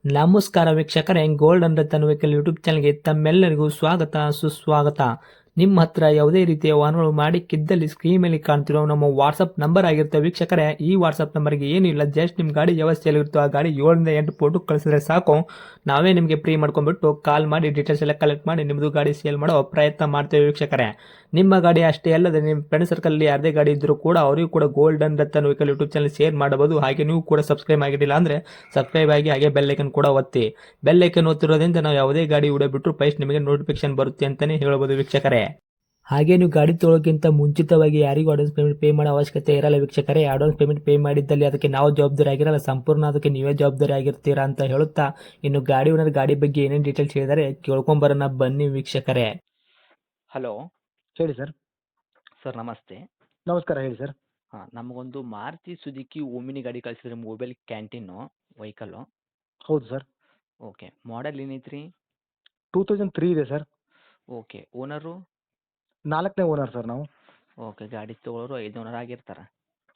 ನಮಸ್ಕಾರ ವೀಕ್ಷಕರೇ, golden Ratan vehicle YouTube ಚಾನಲ್ಗೆ ತಮ್ಮೆಲ್ಲರಿಗೂ ಸ್ವಾಗತ ಸುಸ್ವಾಗತ. ನಿಮ್ಮ ಹತ್ರ ಯಾವುದೇ ರೀತಿಯ ವಾಹನಗಳು ಮಾಡಿಕ್ಕಿದ್ದಲ್ಲಿ ಸ್ಕ್ರೀನ್ ಮೇಲೆ ಕಾಣ್ತಿರೋ ನಮ್ಮ ವಾಟ್ಸಪ್ ನಂಬರ್ ಆಗಿರುತ್ತೆ ವೀಕ್ಷಕರೇ. ಈ ವಾಟ್ಸಪ್ ನಂಬರ್ಗೆ ಏನಿಲ್ಲ, ಜಸ್ಟ್ ನಿಮ್ಮ ಗಾಡಿ ವ್ಯವಸ್ಥೆಯಲ್ಲಿರುತ್ತೋ ಆ ಗಾಡಿ 7 ರಿಂದ 8 ಫೋಟೋ ಕಳಿಸಿದ್ರೆ ಸಾಕು, ನಾವೇ ನಿಮಗೆ ಫ್ರೀ ಮಾಡ್ಕೊಂಡ್ಬಿಟ್ಟು ಕಾಲ್ ಮಾಡಿ ಡೀಟೇಲ್ಸ್ ಎಲ್ಲ ಕಲೆಕ್ಟ್ ಮಾಡಿ ನಿಮ್ಮದು ಗಾಡಿ ಸೇಲ್ ಮಾಡೋ ಪ್ರಯತ್ನ ಮಾಡ್ತೇವೆ ವೀಕ್ಷಕರೇ. ನಿಮ್ಮ ಗಾಡಿ ಅಷ್ಟೇ ಅಲ್ಲದೆ ನಿಮ್ಮ ಫ್ರೆಂಡ್ ಸರ್ಕಲ್ ಯಾರದೇ ಗಾಡಿ ಇದ್ದರೂ ಕೂಡ ಅವರಿಗೂ ಕೂಡ golden Ratan vehicle YouTube channel share ಮಾಡಬಹುದು. ಹಾಗೆ ನೀವು ಕೂಡ ಸಬ್ಸ್ಕ್ರೈಬ್ ಆಗಿರಲಿಲ್ಲ ಅಂದರೆ ಸಬ್ಸ್ಕ್ರೈಬ್ ಆಗಿ ಹಾಗೆ ಬೆಲ್ ಐಕನ್ ಕೂಡ ಒತ್ತಿ. ಬೆಲ್ ಐಕನ್ ಒತ್ತಿರೋದ್ರಿಂದ ನಾವು ಯಾವುದೇ ಗಾಡಿ ವಿಡಿಯೋ ಬಿಟ್ಟರು ಫಸ್ಟ್ ನಿಮಗೆ ನೋಟಿಫಿಕೇಶನ್ ಬರುತ್ತೆ ಅಂತಲೇ ಹೇಳ್ಬೋದು ವೀಕ್ಷಕರೇ. ಹಾಗೆ ನೀವು ಗಾಡಿ ತೊಳೋಕ್ಕಿಂತ ಮುಂಚಿತವಾಗಿ ಯಾರಿಗೂ ಅಡ್ವಾನ್ಸ್ ಪೇಮೆಂಟ್ ಪೇ ಮಾಡೋ ಅವಶ್ಯಕತೆ ಇರಲ್ಲ ವೀಕ್ಷಕರೇ. ಅಡ್ವಾನ್ಸ್ ಪೇಮೆಂಟ್ ಪೇ ಮಾಡಿದ್ದಲ್ಲಿ ಅದಕ್ಕೆ ನಾವು ಜವಾಬ್ದಾರಿ ಆಗಿರಲ್ಲ, ಸಂಪೂರ್ಣ ಅದಕ್ಕೆ ನೀವೇ ಜವಾಬ್ದಾರಿ ಆಗಿರ್ತೀರಾ ಅಂತ ಹೇಳುತ್ತಾ, ಇನ್ನು ಗಾಡಿ ಓನರ್ ಗಾಡಿ ಬಗ್ಗೆ ಏನೇನು ಡೀಟೇಲ್ಸ್ ಹೇಳಿದರೆ ಕೇಳ್ಕೊಂಬರೋಣ ಬನ್ನಿ ವೀಕ್ಷಕರೇ. ಹಲೋ ಹೇಳಿ ಸರ್. ಸರ್, ನಮಸ್ತೆ. ನಮಸ್ಕಾರ, ಹೇಳಿ ಸರ್. ಹಾಂ, ನಮಗೊಂದು ಮಾರುತಿ ಸುಜುಕಿ ಓಮಿನಿ ಗಾಡಿ ಕಳಿಸಿದ್ರೆ ಮೊಬೈಲ್ ಕ್ಯಾಂಟೀನು ವೆಹಿಕಲ್ಲು. ಹೌದು ಸರ್. ಓಕೆ, ಮಾಡೆಲ್ ಏನೈತ್ರಿ? 2003 ಇದೆ ಸರ್. Okay, owner? 4ನೇ ಓನರ್ ಸರ್ ನಾವು. ಓಕೆ, ಗಾಡಿ ತೊಗೊಳೋರು 5 ಓನರ್ ಆಗಿರ್ತಾರೆ.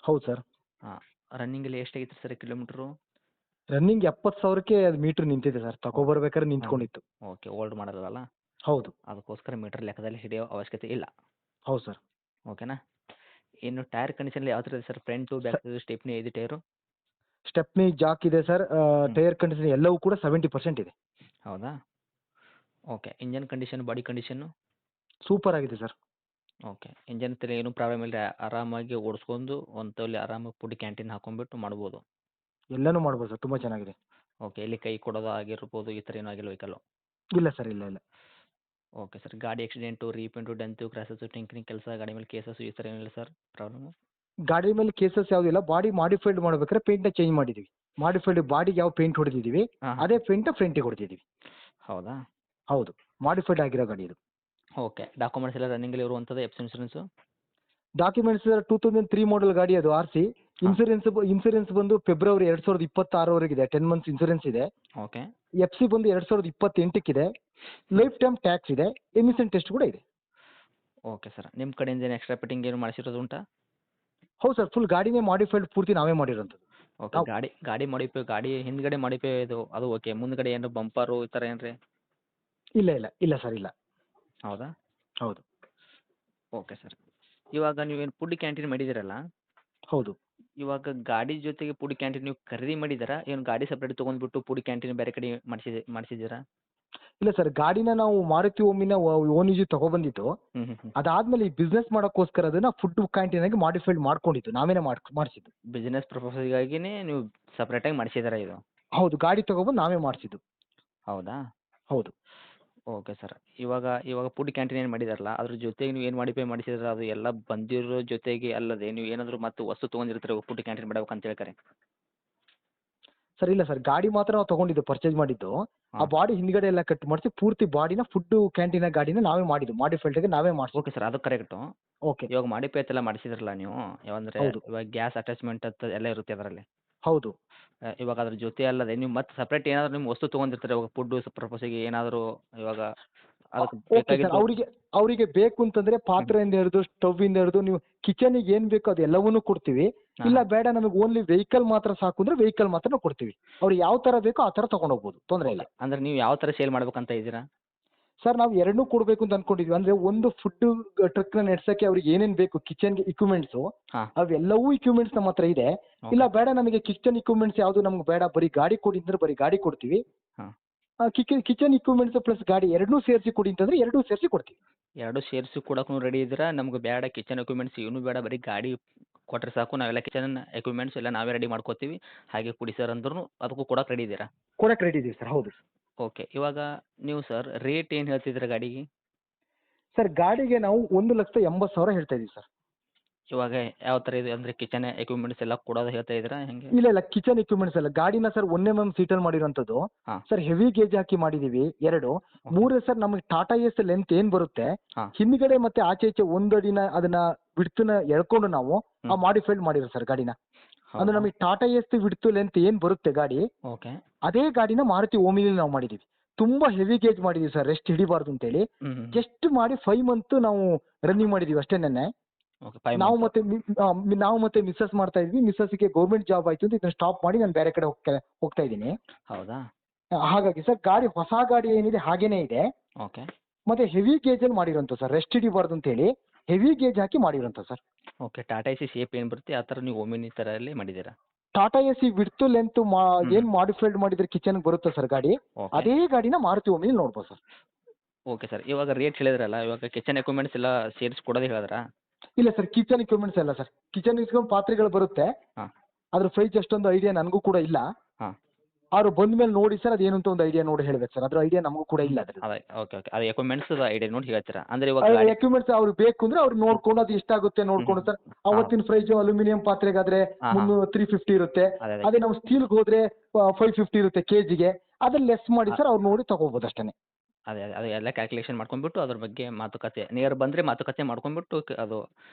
ಹೌದು ಸರ್. ಹಾಂ, ರನ್ನಿಂಗಲ್ಲಿ ಎಷ್ಟಾಗಿತ್ತು ಸರ್ ಕಿಲೋಮೀಟ್ರು? ರನ್ನಿಂಗ್ 70,000ಕ್ಕೆ ಅದು ಮೀಟ್ರ್ ನಿಂತಿದೆ ಸರ್. ತಗೊಬರ್ಬೇಕಾದ್ರೆ ನಿಂತ್ಕೊಂಡಿತ್ತು. ಓಕೆ, ಓಲ್ಡ್ ಮಾಡಲ್ಲ, ಹೌದು. ಅದಕ್ಕೋಸ್ಕರ ಮೀಟರ್ ಲೆಕ್ಕದಲ್ಲಿ ಹಿಡಿಯೋ ಅವಶ್ಯಕತೆ ಇಲ್ಲ. ಹೌದು ಸರ್. ಓಕೆನಾ? ಇನ್ನು ಟೈರ್ ಕಂಡೀಷನಲ್ಲಿ ಯಾವ ಥರ ಇದೆ sir? Front back stepney 5 tyre? Stepney Jack ಇದೆ ಸರ್. ಟೈರ್ ಕಂಡೀಷನ್ ಎಲ್ಲವೂ ಕೂಡ 70% ಇದೆ. ಹೌದಾ? Okay, engine condition, body condition? Super ಆಗಿದೆ ಸರ್. ಓಕೆ, ಇಂಜನ್ ಹತ್ರ ಏನೂ ಪ್ರಾಬ್ಲಮ್ ಇಲ್ಲ, ಆರಾಮಾಗಿ ಓಡಿಸ್ಕೊಂಡು ಒಂತಲ್ಲಿ ಆರಾಮಾಗಿ ಫುಡ್ ಕ್ಯಾಂಟೀನ್ ಹಾಕೊಂಡ್ಬಿಟ್ಟು ಮಾಡ್ಬೋದು. ಎಲ್ಲನೂ ಮಾಡ್ಬೋದು ಸರ್, ತುಂಬ ಚೆನ್ನಾಗಿದೆ. ಓಕೆ, ಎಲ್ಲಿ ಕೈ ಕೊಡೋದು ಆಗಿರ್ಬೋದು, ಈ ಥರ ಏನೂ ಆಗಿಲ್ಲ ವೆಹಿಕಲ್ಲು? ಇಲ್ಲ ಸರ್, ಇಲ್ಲ ಇಲ್ಲ. ಓಕೆ ಸರ್, ಗಾಡಿ ಆಕ್ಸಿಡೆಂಟು, ರೀಪೇಂಟು, ಡೆಂತು, ಕ್ರ್ಯಾಸಸ್ಸು, ಟಿಂಕರಿಂಗ್ ಕೆಲಸ, ಗಾಡಿ ಮೇಲೆ ಕೇಸಸ್ಸು ಈ ಥರ ಏನಿಲ್ಲ ಸರ್ ಪ್ರಾಬ್ಲಮ್ಮು? ಗಾಡಿ ಮೇಲೆ ಕೇಸಸ್ ಯಾವುದಿಲ್ಲ. ಬಾಡಿ ಮಾಡಿಫೈಡ್ ಮಾಡ್ಬೇಕಾದ್ರೆ ಪೇಂಟ್ನ ಚೇಂಜ್ ಮಾಡಿದ್ದೀವಿ. ಮಾಡಿಫೈಡ್ ಬಾಡಿಗೆ ಯಾವ ಪೇಂಟ್ ಹೊಡೆದಿದ್ದೀವಿ ಹಾಂ, ಅದೇ ಪೇಂಟ್ ಫ್ರಂಟಿಗೆ ಹೊಡೆದಿದ್ದೀವಿ. ಹೌದಾ? ಹೌದು, ಮಾಡಿಫೈಡ್ ಆಗಿರೋ ಗಾಡಿ ಇದು. ಓಕೆ, ಡಾಕ್ಯುಮೆಂಟ್ಸ್ ಎಲ್ಲ ರನ್ನಿಂಗಲ್ಲಿ ಇರುವಂಥದ್ದು, F C insurance? Documents 2003 model ಗಾಡಿ ಅದು. RC ಇನ್ಸೂರೆನ್ಸ್ ಬಂದು ಫೆಬ್ರವರಿ 2026 10 ಮಂತ್ಸ್ ಇನ್ಸೂರೆನ್ಸ್ ಇದೆ. ಓಕೆ. FC ಬಂದು 2028 ಲೈಫ್ ಟೈಮ್ ಟ್ಯಾಕ್ಸ್ ಇದೆ. ಎಮಿಷನ್ ಟೆಸ್ಟ್ ಕೂಡ ಇದೆ. ಓಕೆ ಸರ್, ನಿಮ್ಮ ಕಡೆಯಿಂದ ಏನು ಎಕ್ಸ್ಟ್ರಾ ಫಿಟ್ಟಿಂಗ್ ಏನು ಮಾಡಿಸಿರೋದು ಉಂಟಾ? ಹೌದು ಸರ್, ಫುಲ್ ಗಾಡಿನೇ ಮಾಡಿಫೈಡ್ ಪೂರ್ತಿ ನಾವೇ ಮಾಡಿರೋಂಥದ್ದು. ಓಕೆ, ಗಾಡಿ ಮಾಡಿಫೈ, ಗಾಡಿ ಹಿಂದ್ಗಡೆ ಮಾಡಿಫೈ ಇದು ಅದು ಓಕೆ, ಮುಂದ್ಗಡೆ ಏನು ಬಂಪರು ಈ ಥರ ಏನು ರೀ? ಇಲ್ಲ ಇಲ್ಲ ಇಲ್ಲ ಸರ್, ಇಲ್ಲ. ಹೌದಾ? ಹೌದು. ಓಕೆ ಸರ್, ಇವಾಗ ನೀವೇನು ಫುಡ್ ಕ್ಯಾಂಟೀನ್ ಮಾಡಿದ್ದೀರಲ್ಲ, ಹೌದು. ಇವಾಗ ಗಾಡಿ ಜೊತೆಗೆ ಫುಡ್ ಕ್ಯಾಂಟೀನ್ ನೀವು ಖರೀದಿ ಮಾಡಿದ್ದೀರಾ? ಏನು ಗಾಡಿ ಸಪ್ರೇಟ್ ತೊಗೊಂಡ್ಬಿಟ್ಟು ಫುಡ್ ಕ್ಯಾಂಟೀನ್ ಬೇರೆ ಕಡೆ ಮಾಡಿಸಿದ್ದೀರಾ? ಇಲ್ಲ ಸರ್, ಗಾಡಿನ ನಾವು ಮಾರುತಿ ಓಮಿನ ಓನ್ ಯೂಸ್ ತಗೊಬಂದಿದ್ದು. ಹ್ಞೂ ಹ್ಞೂ ಹ್ಞೂ. ಅದಾದ್ಮೇಲೆ ಈ ಬಿಸ್ನೆಸ್ ಮಾಡೋಕ್ಕೋಸ್ಕರ ಅದನ್ನ ಫುಡ್ ಕ್ಯಾಂಟೀನ್ ಆಗಿ ಮಾಡಿಫೈಡ್ ಮಾಡ್ಕೊಂಡಿದ್ದು, ನಾವೇನೇ ಮಾಡಿಸಿದ್ದು. ಬಿಸ್ನೆಸ್ ಪರ್ಪಸ್ಗಾಗಿನೇ ನೀವು ಸಪ್ರೇಟಾಗಿ ಮಾಡಿಸಿದ್ದೀರಾ ಇದು? ಹೌದು, ಗಾಡಿ ತಗೊಬಂದು ನಾವೇ ಮಾಡಿಸಿದ್ದು. ಹೌದಾ? ಹೌದು. ಓಕೆ ಸರ್, ಇವಾಗ ಫುಡ್ ಕ್ಯಾಂಟೀನ್ ಏನು ಮಾಡಿದಾರಲ್ಲ, ಅದ್ರ ಜೊತೆಗೆ ನೀವು ಏನು ಮಾಡಿಫೈ ಮಾಡಿಸಿದ್ರೆ ಅದು ಎಲ್ಲ ಬಂದಿರೋ ಜೊತೆಗೆ ಅಲ್ಲದೆ ನೀವು ಏನಾದರೂ ಮತ್ತೆ ವಸ್ತು ತೊಗೊಂಡಿರ್ತೀರ ಫುಡ್ ಕ್ಯಾಂಟೀನ್ ಮಾಡ್ಬೇಕಂತ ಹೇಳ್ತಾರೆ? ಸರ್ ಇಲ್ಲ ಸರ್, ಗಾಡಿ ಮಾತ್ರ ನಾವು ತಗೊಂಡಿದ್ದು, ಪರ್ಚೇಸ್ ಮಾಡಿದ್ದು. ಆ ಹಾಂ. ಬಾಡಿ ಹಿಂದ್ಗಡೆ ಎಲ್ಲ ಕಟ್ ಮಾಡಿಸಿ ಪೂರ್ತಿ ಬಾಡಿನ ಫುಡ್ ಕ್ಯಾಂಟೀನ್ ಗಾಡಿನ ನಾವೇ ಮಾಡಿದ್ದು, ಮಾಡಿಫೈಡ್ಗೆ ನಾವೇ ಮಾಡಿಸಿ. ಓಕೆ ಸರ್, ಅದು ಕರೆಕ್ಟು. ಓಕೆ. ಇವಾಗ ಮಾಡಿಫೈ ಎಲ್ಲ ಮಾಡಿಸಿದ್ರಲ್ಲ ನೀವು, ಯಾವಂದರೆ ಹೌದು. ಇವಾಗ ಗ್ಯಾಸ್ ಅಟ್ಯಾಚ್ಮೆಂಟ್ ಅಂತ ಎಲ್ಲ ಇರುತ್ತೆ ಅದರಲ್ಲಿ. ಹೌದು. ಇವಾಗ ಅದ್ರ ಜೊತೆ ಅಲ್ಲದೆ ನೀವು ಮತ್ತೆ ಸಪ್ರೇಟ್ ಏನಾದರೂ ನಿಮ್ಮ ವಸ್ತು ತೊಗೊಂಡಿರ್ತಾರೆ ಇವಾಗ ಫುಡ್ ಪರ್ಪಸ್ಸಿಗೆ ಏನಾದರೂ ಇವಾಗ ಅದಕ್ಕೆ ಓಕೆ ಸರ್, ಬೇಕಾಗಿದ್ದು? ಅವರಿಗೆ ಬೇಕು ಅಂತಂದ್ರೆ ಪಾತ್ರೆಯಿಂದ ಹಿಡಿದು ಸ್ಟವ್ ಇಂದ ಹಿಡಿದು ನೀವು ಕಿಚನಿಗೆ ಏನ್ ಬೇಕೋ ಅದು ಎಲ್ಲವನ್ನೂ ಕೊಡ್ತೀವಿ. ಹಾಂ ಇಲ್ಲ ಹಾಂ. ಬೇಡ ನಮಗೆ ಓನ್ಲಿ ವೆಹಿಕಲ್ ಮಾತ್ರ ಸಾಕು ಅಂದ್ರೆ ವೆಹಿಕಲ್ ಮಾತ್ರ ಕೊಡ್ತೀವಿ. ಅವ್ರಿಗೆ ಯಾವ ತರ ಬೇಕೋ ಆ ತರ ತಗೊಂಡ್ ಹೋಗ್ಬೋದು, ತೊಂದರೆ ಇಲ್ಲ. ಓಕೆ, ಅಂದರೆ ನೀವು ಯಾವ ಥರ ಸೇಲ್ ಮಾಡ್ಬೇಕಂತ ಇದ್ದೀರಾ? ಸರ್, ನಾವು ಎರಡನ್ನೂ ಕೊಡಬೇಕು ಅಂತ ಅನ್ಕೊಂಡಿದ್ವಿ. ಅಂದ್ರೆ ಒಂದು ಫುಡ್ ಟ್ರಕ್ ನ ನಡೆಸಕ್ಕೆ ಅವ್ರಿಗೆ ಏನೇನ್ ಬೇಕು ಕಿಚನ್ಗೆ ಇಕ್ವಿಪ್ಮೆಂಟ್ಸ್, ಹಾಂ. ಅವೆಲ್ಲವೂ ಇಕ್ವಿಪ್ಮೆಂಟ್ಸ್ ನಮ್ಮ ಹತ್ರ ಇದೆ. ಓಕೆ. ಇಲ್ಲ ಬೇಡ ನಮಗೆ ಕಿಚನ್ ಇಕ್ವಿಪ್ಮೆಂಟ್ಸ್ ಯಾವುದು ನಮ್ಗೆ ಬೇಡ, ಬರೀ ಗಾಡಿ ಕೊಡಿ ಅಂದ್ರೆ ಬರೀ ಗಾಡಿ ಕೊಡ್ತೀವಿ. ಹಾಂ. ಕಿಚನ್ ಇಕ್ವಿಪ್ಮೆಂಟ್ಸ್ ಪ್ಲಸ್ ಗಾಡಿ ಎರಡನ್ನೂ ಸೇರಿಸಿ ಕೊಡಿ ಅಂತಂದ್ರೆ ಎರಡೂ ಸೇರಿಸಿ ಕೊಡ್ತೀವಿ. ಎರಡು ಸೇರಿಸಿ ಕೊಡೋಕ್ಕೂ ರೆಡಿ ಇದ್ದೀರಾ? ನಮ್ಗೆ ಬೇಡ ಕಿಚನ್ ಎಕ್ವಿಪ್ಮೆಂಟ್ಸ್ ಏನೂ ಬೇಡ, ಬರೀ ಗಾಡಿ ಕೊಟ್ಟರೆ ಸಾಕು, ನಾವೆಲ್ಲ ಕಿಚನ್ ಎಕ್ವಿಪ್ಮೆಂಟ್ಸ್ ಎಲ್ಲ ನಾವೇ ರೆಡಿ ಮಾಡ್ಕೋತೀವಿ, ಹಾಗೆ ಕೊಡಿ ಸರ್ ಅಂದ್ರೂ ಅದಕ್ಕೂ ಕೊಡೋಕೆ ರೆಡಿ ಇದ್ದೀರಾ? ಕೊಡಕ್ಕೆ ರೆಡಿ ಇದೀವಿ ಸರ್. ಹೌದು. ಓಕೆ, ಇವಾಗ ನೀವು ಸರ್ ರೇಟ್ ಏನು ಹೇಳ್ತಿದ್ದೀರಾ ಗಾಡಿಗೆ? ಸರ್, ಗಾಡಿಗೆ ನಾವು 1,80,000 ಹೇಳ್ತಾ ಇದೀವಿ ಸರ್. ಇವಾಗ ಯಾವ ಥರ ಇದೆ ಅಂದರೆ ಕಿಚನ್ ಎಕ್ವಿಪ್ಮೆಂಟ್ಸ್ ಎಲ್ಲ ಕೊಡೋದು ಹೇಳ್ತಾ ಇದ್ದೀರಾ ಹೆಂಗೆ? ಇಲ್ಲ ಇಲ್ಲ, ಕಿಚನ್ ಇಕ್ವಿಪ್ಮೆಂಟ್ಸ್ ಎಲ್ಲ ಗಾಡಿನ ಸರ್ 1 mm ಸೀಟಲ್ಲಿ ಮಾಡಿರೋಂಥದ್ದು. ಹಾಂ. ಸರ್, ಹೆವಿ ಗೇಜ್ ಹಾಕಿ ಮಾಡಿದೀವಿ 2. ಓಕೆ. 3 ಸರ್, ನಮಗೆ ಟಾಟಾ ಎಸ್ ಲೆಂತ್ ಏನ್ ಬರುತ್ತೆ ಹಾಂ. ಹಿಂದ್ಗಡೆ ಮತ್ತೆ ಆಚೆ ಈಚೆ 1 ಅಡಿನ ಅದನ್ನ ವಿಡ್ತ್ನ ಎಳ್ಕೊಂಡು ನಾವು ಆ ಮಾಡಿಫೈಡ್ ಮಾಡಿರೋ ಸರ್ ಗಾಡಿನ. ಅಂದ್ರೆ ಹೌದಾ? ನಮಗೆ ಟಾಟಾ ಎಸ್ ವಿಡ್ತ್ ಲೆಂತ್ ಏನ್ ಬರುತ್ತೆ ಗಾಡಿ, ಓಕೆ. ಅದೇ ಗಾಡಿನ ಮಾರುತಿ ಓಮಿನಿಲಿ ನಾವು ಮಾಡಿದೀವಿ. ತುಂಬಾ ಹೆವಿ ಗೇಜ್ ಮಾಡಿದೀವಿ ಸರ್, ರೆಸ್ಟ್ ಹಿಡಿಬಾರ್ದು ಅಂತೇಳಿ. ಹ್ಞೂ ಹ್ಞೂ. ಜಸ್ಟ್ ಮಾಡಿ 5 ಮಂತ್ ನಾವು ರನ್ನಿಂಗ್ ಮಾಡಿದೀವಿ ಅಷ್ಟೇ. ನೆನ್ನೆ ಓಕೆ, 5 ನಾವು ಮಂತ್ಸ್. ಮತ್ತೆ ಮಿಸ್ಸಸ್ ಮಾಡ್ತಾ ಇದ್ವಿ. ಮಿಸ್ಸಸ್ಗೆ ಗೌರ್ಮೆಂಟ್ ಜಾಬ್ ಆಯ್ತು ಅಂತ ಇದನ್ನ ಸ್ಟಾಪ್ ಮಾಡಿ ನಾನು ಬೇರೆ ಕಡೆ ಹೋಗ್ತಾ ಇದ್ದೀನಿ. ಹೌದಾ? ಹಾಗಾಗಿ ಸರ್ ಗಾಡಿ ಹೊಸ ಗಾಡಿ ಏನಿದೆ ಹಾಗೇನೇ ಇದೆ. ಓಕೆ ಮತ್ತೆ ಹೆವಿ ಗೇಜಲ್ಲಿ ಮಾಡಿರೋಂಥ ಸರ್, ರೆಸ್ಟ್ ಹಿಡಿಬಾರ್ದು ಅಂತ ಹೇಳಿ ಹೆವಿ ಗೇಜ್ ಹಾಕಿ ಮಾಡಿರೋಂಥ sir. Okay Tata Ace shape ಏನು ಬರುತ್ತೆ ಆ ಥರ ನೀವು ಓಮಿನಿ ಥರಲ್ಲೇ ಮಾಡಿದ್ದೀರಾ? Tata Ace width length hmm. ಏನು ಮಾಡಿಫೈಡ್ ಮಾಡಿದ್ರೆ ಕಿಚನ್ಗೆ ಬರುತ್ತೆ ಸರ್ ಗಾಡಿ, ಓಕೆ ಅದೇ ಗಾಡಿನ ಮಾರುತಿ ಒಮ್ಮೆಲಿ ನೋಡ್ಬೋದು ಸರ್. ಓಕೆ ಸರ್, ಇವಾಗ ರೇಟ್ ಹೇಳಿದ್ರಲ್ಲ, ಇವಾಗ ಕಿಚನ್ ಎಕ್ವಿಪ್ಮೆಂಟ್ಸ್ ಎಲ್ಲ ಸೇರಿಸಿ ಕೊಡೋದೇ ಹೇಳಿದ್ರಾ? ಇಲ್ಲ ಸರ್, ಕಿಚನ್ ಇಕ್ವಿಪ್ಮೆಂಟ್ಸ್ ಎಲ್ಲ ಸರ್, ಕಿಚನ್ ಇಟ್ಕೊಂಡು ಪಾತ್ರೆಗಳು ಬರುತ್ತೆ. ಹಾಂ ಅದ್ರ ಪ್ರೈಸ್ ಎಷ್ಟೊಂದು ಐಡಿಯಾ ನನಗೂ ಕೂಡ ಇಲ್ಲ. ಹಾಂ ಅವ್ರು ಬಂದ ಮೇಲೆ ನೋಡಿ ಸರ್ ಅದೇನು ಅಂತ ಒಂದು ಐಡಿಯಾ ನೋಡಿ ಹೇಳ್ಬೇಕು ಸರ್, ಅದ್ರ ಐಡಿಯಾ ನಮಗೂ ಕೂಡ ಇಲ್ಲ. ಅದ್ರ ಅದೇ ಓಕೆ ಓಕೆ, ಅದು ಎಕ್ವಿಪ್ಮೆಂಟ್ಸ್ ಐಡಿಯಾ ನೋಡಿ ಹೇಳ್ತೀರಾ ಅಂದರೆ ಇವಾಗ ಗಾಡಿ ಎಕ್ವಿಪ್ಮೆಂಟ್ಸ್ ಅವ್ರು ಬೇಕು ಅಂದ್ರೆ ಅವ್ರು ನೋಡ್ಕೊಂಡು ಅದು ಎಷ್ಟಾಗುತ್ತೆ ನೋಡ್ಕೊಂಡು ಸರ್. ಅವತ್ತಿನ ಪ್ರೈಸ್ ಅಲ್ಯೂಮಿನಿಯಂ ಪಾತ್ರೆಗಾದ್ರೆ ಹಾಂ, ಹಾಂ. 350 ಇರುತ್ತೆ. ಅದೇ ಅದೇ ಅದೇ ನಾವು ಸ್ಟೀಲ್ಗೆ ಹೋದ್ರೆ 550 ಇರುತ್ತೆ ಕೆಜಿಗೆ. ಅದನ್ನ ಲೆಸ್ ಮಾಡಿ ಸರ್ ಅವ್ರು ನೋಡಿ ತಗೋಬಹುದು ಅಷ್ಟೇ. ಅದೇ ಅದೇ ಅದು ಎಲ್ಲ ಕ್ಯಾಲ್ಕುಲೇಷನ್ ಮಾಡ್ಕೊಂಡ್ಬಿಟ್ಟು ಅದ್ರ ಬಗ್ಗೆ ಮಾತುಕತೆ ನಿಯರ್ ಬಂದರೆ ಮಾತುಕತೆ ಮಾಡ್ಕೊಂಡ್ಬಿಟ್ಟು ಅದು